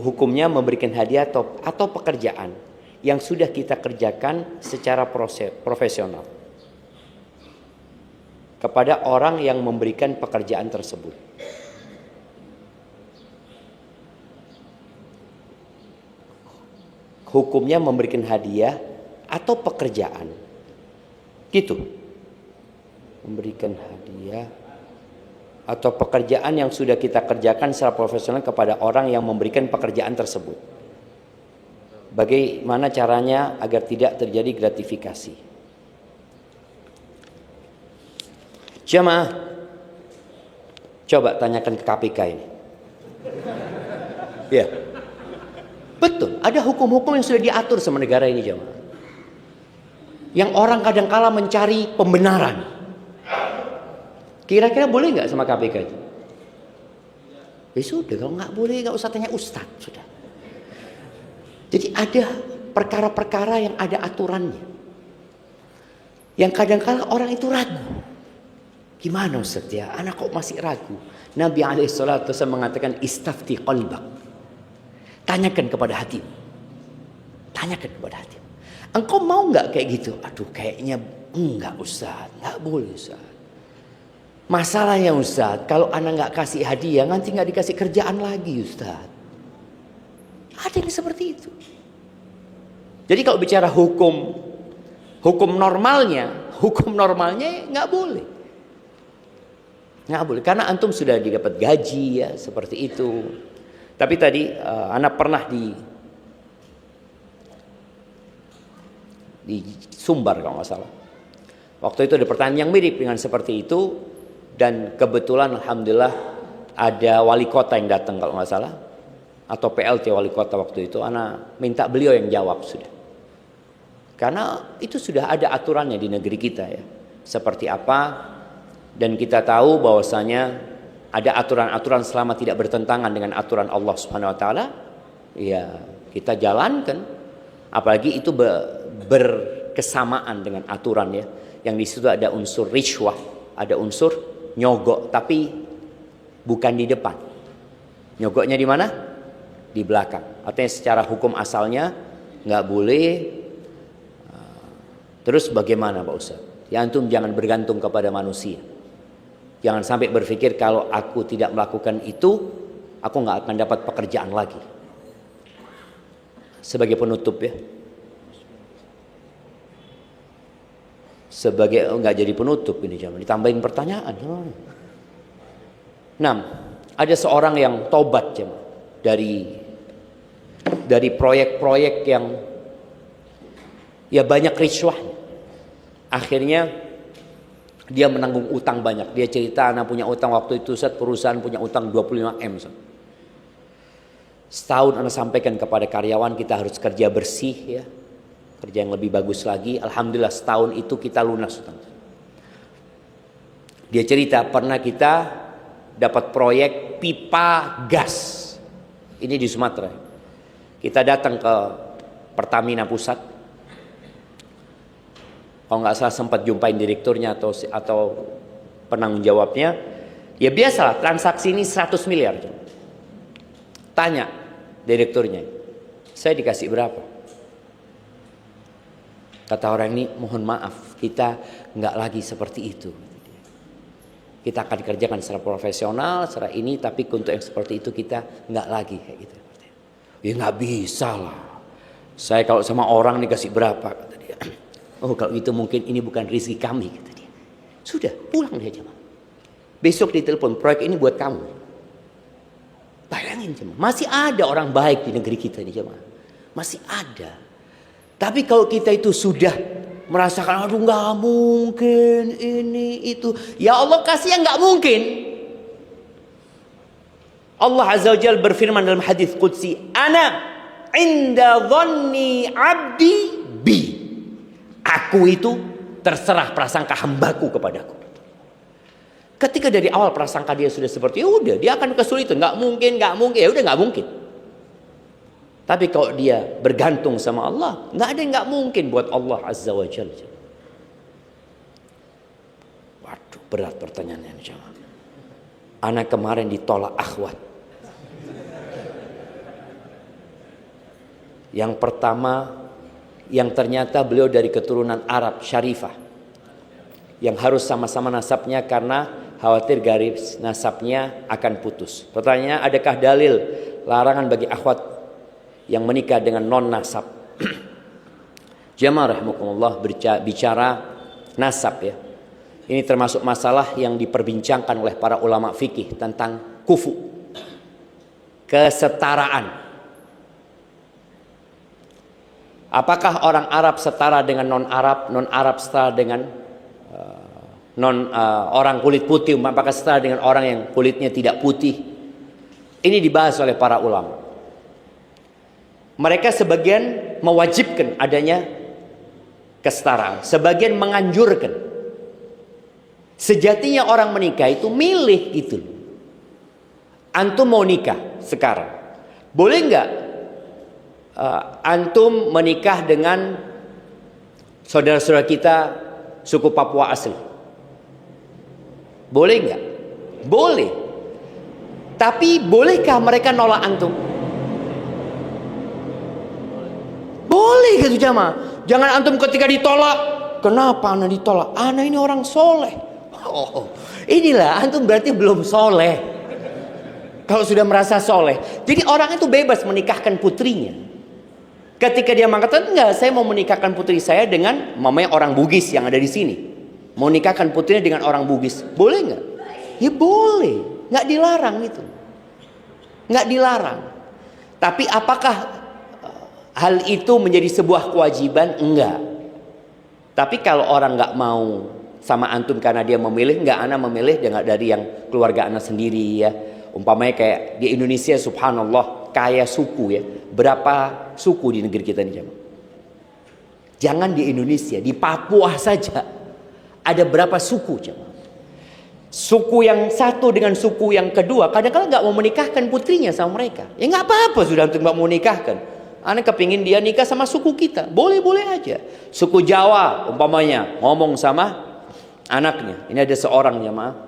hukumnya memberikan hadiah atau pekerjaan yang sudah kita kerjakan secara profesional kepada orang yang memberikan pekerjaan tersebut? Hukumnya memberikan hadiah atau pekerjaan, gitu. Memberikan hadiah atau pekerjaan yang sudah kita kerjakan secara profesional kepada orang yang memberikan pekerjaan tersebut. Bagaimana caranya agar tidak terjadi gratifikasi? Jamaah, coba tanyakan ke KPK ini. Ya, betul. Ada hukum-hukum yang sudah diatur sama negara ini jamaah. Yang orang kadang-kala mencari pembenaran. Kira-kira boleh nggak sama KPK itu? Ya sudah, kalau nggak boleh nggak usah tanya ustadz, sudah. Jadi ada perkara-perkara yang ada aturannya, yang kadang-kala orang itu ragu. Gimana ustadz ya? Anak kok masih ragu? Nabi SAW mengatakan istafti qalbak. Tanyakan kepada hatimu. Tanyakan kepada hatimu. Engkau mau nggak kayak gitu? Aduh, kayaknya enggak ustadz, nggak boleh ustadz. Masalahnya Ustaz, kalau anak nggak kasih hadiah, nanti nggak dikasih kerjaan lagi Ustaz. Ada yang seperti itu. Jadi kalau bicara hukum normalnya nggak boleh. Nggak boleh, karena antum sudah didapat gaji ya, seperti itu. Tapi tadi anak pernah di Sumbar kalau nggak salah. Waktu itu ada pertanyaan yang mirip dengan seperti itu. Dan kebetulan alhamdulillah ada wali kota yang datang kalau nggak salah, atau PLT wali kota waktu itu. Ana minta beliau yang jawab sudah, karena itu sudah ada aturannya di negeri kita ya, seperti apa. Dan kita tahu bahwasanya ada aturan-aturan selama tidak bertentangan dengan aturan Allah Subhanahu Wa Taala, ya kita jalankan. Apalagi itu berkesamaan dengan aturan ya, yang di situ ada unsur rishwah, ada unsur nyogok, tapi bukan di depan. Nyogoknya di mana? Di belakang. Artinya secara hukum asalnya nggak boleh Terus bagaimana Pak Ustaz? Ya antum jangan bergantung kepada manusia. Jangan sampai berpikir kalau aku tidak melakukan itu, aku nggak akan dapat pekerjaan lagi. Sebagai penutup ya. Nggak jadi penutup ini, jangan ditambahin pertanyaan. 6. Ada seorang yang tobat dari proyek-proyek yang ya banyak riswahnya. Akhirnya dia menanggung utang banyak. Dia cerita, anak punya utang waktu itu, Ustaz, perusahaan punya utang 25M. Setahun anak sampaikan kepada karyawan, kita harus kerja bersih ya. Kerja yang lebih bagus lagi. Alhamdulillah setahun itu kita lunas utang. Dia cerita pernah kita dapat proyek pipa gas. Ini di Sumatera. Kita datang ke Pertamina Pusat. Kalau nggak salah sempat jumpain direkturnya atau penanggung jawabnya. Ya biasalah transaksi ini 100 miliar. Tanya direkturnya, saya dikasih berapa? Kata orang ini, mohon maaf, kita nggak lagi seperti itu. Kita akan kerjakan secara profesional, secara ini, tapi untuk yang seperti itu kita nggak lagi kayak gitu. Ya nggak bisa lah. Saya kalau sama orang dikasih berapa? Kata dia. Oh kalau itu mungkin ini bukan rezeki kami, kata dia. Sudah, pulang dia jemaah. Besok ditelepon, proyek ini buat kamu. Bayangin jemaah, masih ada orang baik di negeri kita ini jemaah. Masih ada. Tapi kalau kita itu sudah merasakan, aduh nggak mungkin ini itu, ya Allah kasih yang nggak mungkin. Allah Azza wa Jalla berfirman dalam hadis qudsi, Ana inda dhanni abdi bi. Aku itu terserah prasangka hambaku kepadaku. Ketika dari awal prasangka dia sudah seperti, ya udah dia akan kesulitan, nggak mungkin, ya udah nggak mungkin. Tapi kalau dia bergantung sama Allah, nggak ada yang nggak mungkin buat Allah Azza wa Jalla. Waduh, berat pertanyaannya. Anak kemarin ditolak akhwat. Yang pertama, yang ternyata beliau dari keturunan Arab Syarifah, yang harus sama-sama nasabnya karena khawatir garis nasabnya akan putus. Pertanyaannya, adakah dalil larangan bagi akhwat yang menikah dengan non nasab? Jamaah rahimakumullah, bicara nasab ya. Ini termasuk masalah yang diperbincangkan oleh para ulama fikih tentang kufu, kesetaraan. Apakah orang Arab setara dengan non Arab, non Arab setara dengan orang kulit putih, apakah setara dengan orang yang kulitnya tidak putih? Ini dibahas oleh para ulama. Mereka sebagian mewajibkan adanya kesetaraan, sebagian menganjurkan. Sejatinya orang menikah itu milih gitu. Antum mau nikah sekarang, boleh nggak antum menikah dengan saudara-saudara kita suku Papua asli? Boleh nggak? Boleh. Tapi bolehkah mereka nolak antum? Boleh gitu jamaah. Jangan antum ketika ditolak, kenapa anak ditolak? Anak ini orang soleh. Inilah antum berarti belum soleh. Kalau sudah merasa soleh, jadi orang itu bebas menikahkan putrinya. Ketika dia mengatakan, enggak, saya mau menikahkan putri saya dengan mamanya orang Bugis yang ada di sini. Mau nikahkan putrinya dengan orang Bugis, boleh nggak? Ya boleh, nggak dilarang itu, nggak dilarang. Tapi apakah hal itu menjadi sebuah kewajiban? Enggak. Tapi kalau orang nggak mau sama antum karena dia memilih, nggak, ana memilih dari yang keluarga ana sendiri ya. Umpamanya kayak di Indonesia, subhanallah, kaya suku ya. Berapa suku di negeri kita ini jemaah? Jangan di Indonesia, di Papua saja ada berapa suku jemaah? Suku yang satu dengan suku yang kedua kadang-kadang nggak mau menikahkan putrinya sama mereka. Ya nggak apa-apa, sudah antum nggak mau nikahkan. Ana kepingin dia nikah sama suku kita, boleh-boleh aja. Suku Jawa umpamanya ngomong sama anaknya. Ini ada seorang jemaah,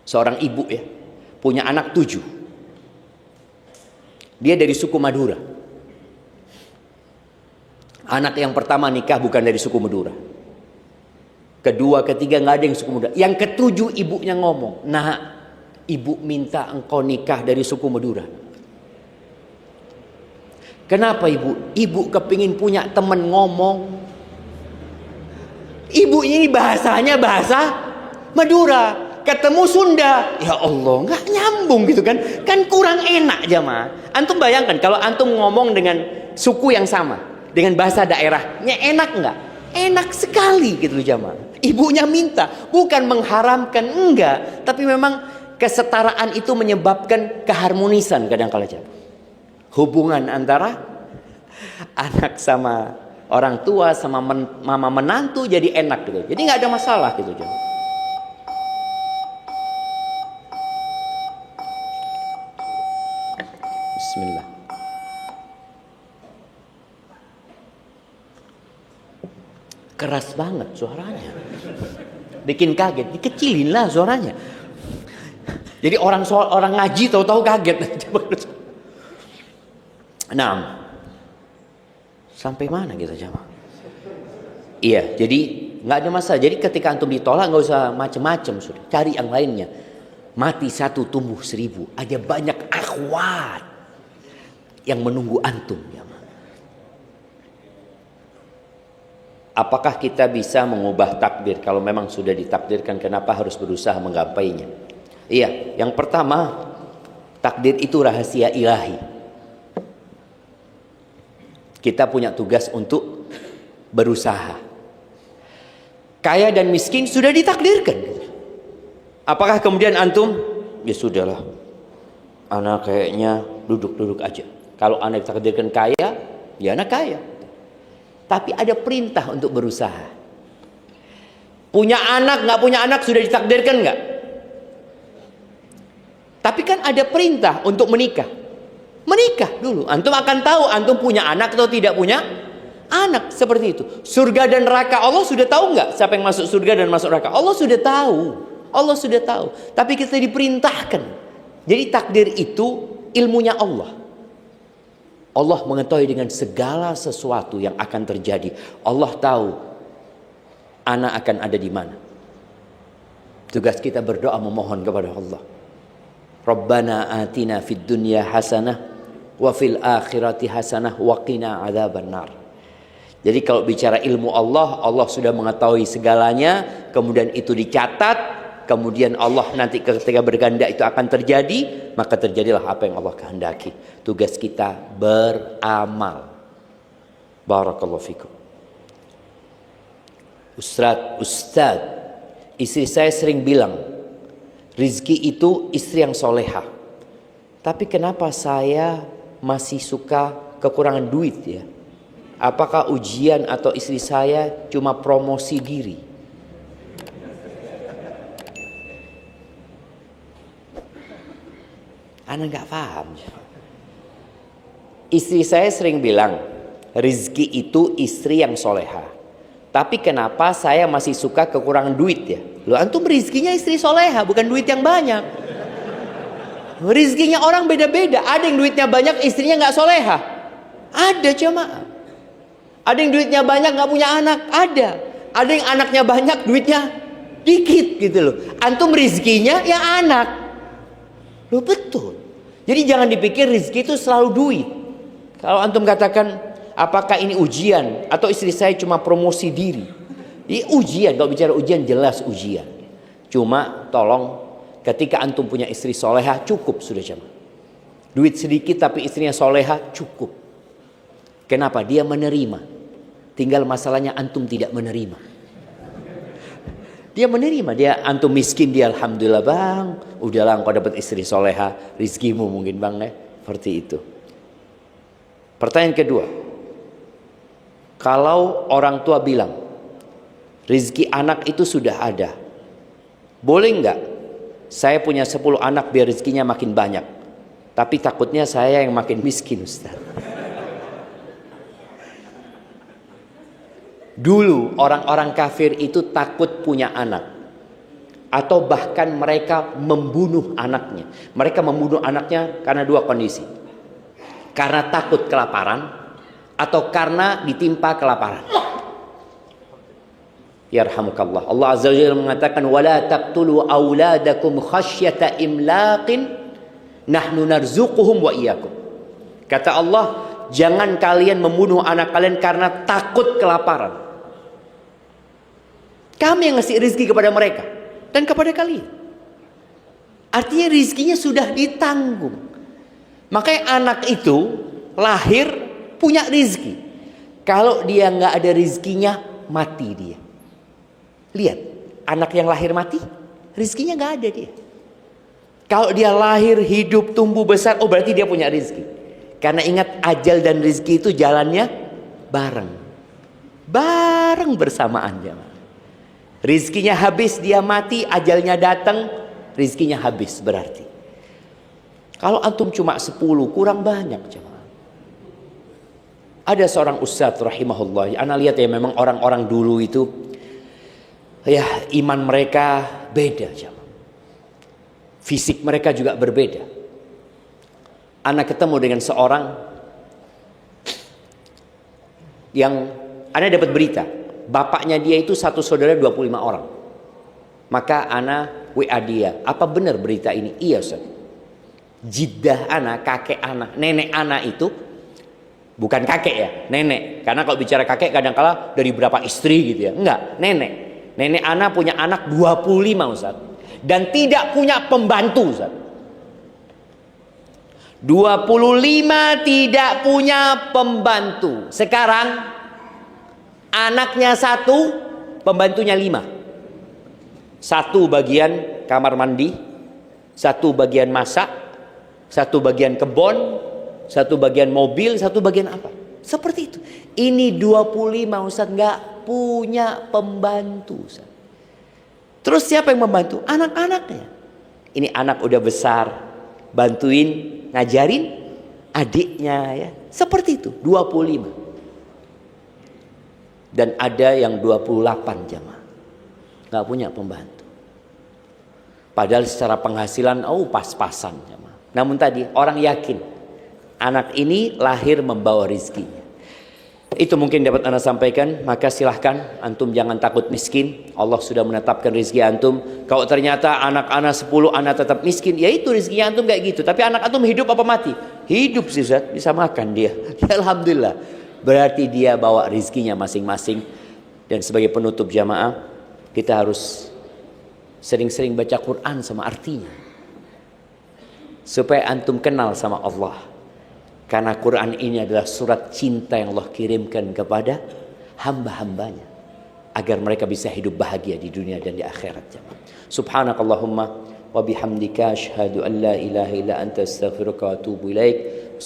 seorang ibu ya, punya anak 7. Dia dari suku Madura. Anak yang pertama nikah bukan dari suku Madura. Kedua, ketiga nggak ada yang suku Madura. Yang ketujuh ibunya ngomong, "Nah, ibu minta engkau nikah dari suku Madura." Kenapa ibu? Ibu kepingin punya teman ngomong. Ibu ini bahasanya bahasa Madura, ketemu Sunda, ya Allah nggak nyambung gitu kan? Kan kurang enak jamaah. Antum bayangkan kalau antum ngomong dengan suku yang sama, dengan bahasa daerahnya enak nggak? Enak sekali gitu jamaah. Ibunya minta, bukan mengharamkan, enggak, tapi memang kesetaraan itu menyebabkan keharmonisan kadang-kala jamaah. Hubungan antara anak sama orang tua sama mama menantu jadi enak gitu. Jadi nggak ada masalah gitu jamaah. Bismillah. Keras banget suaranya. Bikin kaget, dikecilin lah suaranya. Jadi orang ngaji tahu-tahu kaget. Nah, sampai mana kita jamaah? Iya, jadi nggak ada masalah. Jadi ketika antum ditolak nggak usah macem-macem, sudah cari yang lainnya. Mati satu tumbuh seribu. Ada banyak akhwat yang menunggu antum jamaah. Apakah kita bisa mengubah takdir? Kalau memang sudah ditakdirkan, kenapa harus berusaha menggapainya? Iya, yang pertama, takdir itu rahasia ilahi. Kita punya tugas untuk berusaha. Kaya dan miskin sudah ditakdirkan. Apakah kemudian antum, ya sudahlah, anak kayaknya duduk-duduk aja. Kalau anak ditakdirkan kaya, ya anak kaya. Tapi ada perintah untuk berusaha. Punya anak, nggak punya anak sudah ditakdirkan nggak? Tapi kan ada perintah untuk menikah. Menikah dulu. Antum akan tahu antum punya anak atau tidak punya anak. Seperti itu. Surga dan neraka Allah sudah tahu nggak? Siapa yang masuk surga dan masuk neraka? Allah sudah tahu. Allah sudah tahu. Tapi kita diperintahkan. Jadi takdir itu ilmunya Allah. Allah mengetahui dengan segala sesuatu yang akan terjadi. Allah tahu anak akan ada di mana. Tugas kita berdoa memohon kepada Allah. Rabbana atina fid dunya hasanah wa fil akhirati hasanah wa qina adzabannar. Jadi kalau bicara ilmu Allah, Allah sudah mengetahui segalanya, kemudian itu dicatat, kemudian Allah nanti ketika berkehendak itu akan terjadi, maka terjadilah apa yang Allah kehendaki. Tugas kita beramal. Barakallahu fikum. Ustaz, istri saya sering bilang, rizki itu istri yang soleha. Tapi kenapa saya masih suka kekurangan duit ya? Apakah ujian atau istri saya cuma promosi diri? Anda nggak paham. Istri saya sering bilang, rizki itu istri yang soleha. Tapi kenapa saya masih suka kekurangan duit ya? Loh, antum rizkinya istri soleha, bukan duit yang banyak. Rizkinya orang beda-beda. Ada yang duitnya banyak, istrinya nggak soleha. Ada jemaah. Ada yang duitnya banyak nggak punya anak. Ada yang anaknya banyak, duitnya dikit gitu loh. Antum rizkinya ya anak. Loh betul. Jadi jangan dipikir rizki itu selalu duit. Kalau antum katakan, apakah ini ujian atau istri saya cuma promosi diri? Ini ujian. Kalau bicara ujian jelas ujian. Cuma tolong, ketika antum punya istri soleha cukup sudah jemaah. Duit sedikit tapi istrinya soleha cukup. Kenapa? Dia menerima. Tinggal masalahnya antum tidak menerima. Dia menerima. Dia antum miskin, dia alhamdulillah bang. Udahlah engkau dapat istri soleha. Rizkimu mungkin bang ya. Seperti itu. Pertanyaan kedua. Kalau orang tua bilang, rizki anak itu sudah ada. Boleh nggak? Saya punya 10 anak biar rezekinya makin banyak. Tapi takutnya saya yang makin miskin Ustaz. Dulu orang-orang kafir itu takut punya anak. Atau bahkan mereka membunuh anaknya. Mereka membunuh anaknya karena dua kondisi. Karena takut kelaparan. atau karena ditimpa kelaparan. Yarhamukallah. Allah Azza wa Jalla mengatakan wala taqtulu auladakum khasyata imlaqin nahnu narzuquhum wa iyyakum. Kata Allah, jangan kalian membunuh anak kalian karena takut kelaparan. Kami yang ngasih rezeki kepada mereka dan kepada kalian. Artinya rezekinya sudah ditanggung. Makanya anak itu lahir punya rezeki. Kalau dia nggak ada rezekinya, mati dia. Lihat, anak yang lahir mati, rezekinya nggak ada dia. Kalau dia lahir, hidup, tumbuh besar, oh berarti dia punya rezeki. Karena ingat, ajal dan rezeki itu jalannya bareng. Bareng bersamaan jemaah. Rezekinya habis, dia mati, ajalnya datang, rezekinya habis berarti. Kalau antum cuma 10, kurang banyak jemaah. Ada seorang ustadz rahimahullah, ana lihat ya memang orang-orang dulu itu ya iman mereka beda jemaah. Fisik mereka juga berbeda. Ana ketemu dengan seorang yang ana dapat berita, bapaknya dia itu satu saudara 25 orang. Maka ana WA dia, apa benar berita ini? Iya Ustaz. Jiddah ana, kakek ana, nenek ana itu bukan kakek ya, nenek. Karena kalau bicara kakek kadang-kala dari berapa istri gitu ya. Enggak, nenek. Nenek ana punya anak 25 Ustaz. Dan tidak punya pembantu Ustaz. 25 tidak punya pembantu. Sekarang anaknya 1, pembantunya 5. 1 bagian kamar mandi, 1 bagian masak, 1 bagian kebun, 1 bagian mobil, 1 bagian apa. Seperti itu. Ini 25 Ustaz nggak punya pembantu Ustaz. Terus siapa yang membantu? Anak-anaknya. Ini anak udah besar, bantuin ngajarin adiknya ya. Seperti itu, 25. Dan ada yang 28 jamaah. Nggak punya pembantu. Padahal secara penghasilan pas-pasan jamaah. Namun tadi orang yakin anak ini lahir membawa rezekinya. Itu mungkin dapat Anda sampaikan. Maka silahkan antum jangan takut miskin. Allah sudah menetapkan rezeki antum. Kalau ternyata anak-anak 10 anak tetap miskin, ya itu rezekinya antum kayak gitu. Tapi anak antum hidup apa mati? Hidup sih Ustaz, bisa makan dia. Ya, alhamdulillah. Berarti dia bawa rezekinya masing-masing. Dan sebagai penutup jamaah, kita harus sering-sering baca Quran sama artinya. Supaya antum kenal sama Allah. Karena Quran ini adalah surat cinta yang Allah kirimkan kepada hamba-hambanya. Agar mereka bisa hidup bahagia di dunia dan di akhirat. Subhanakallahumma wa bihamdika asyhadu an la ilaha illa anta astaghfiruka wa atubu ilaik.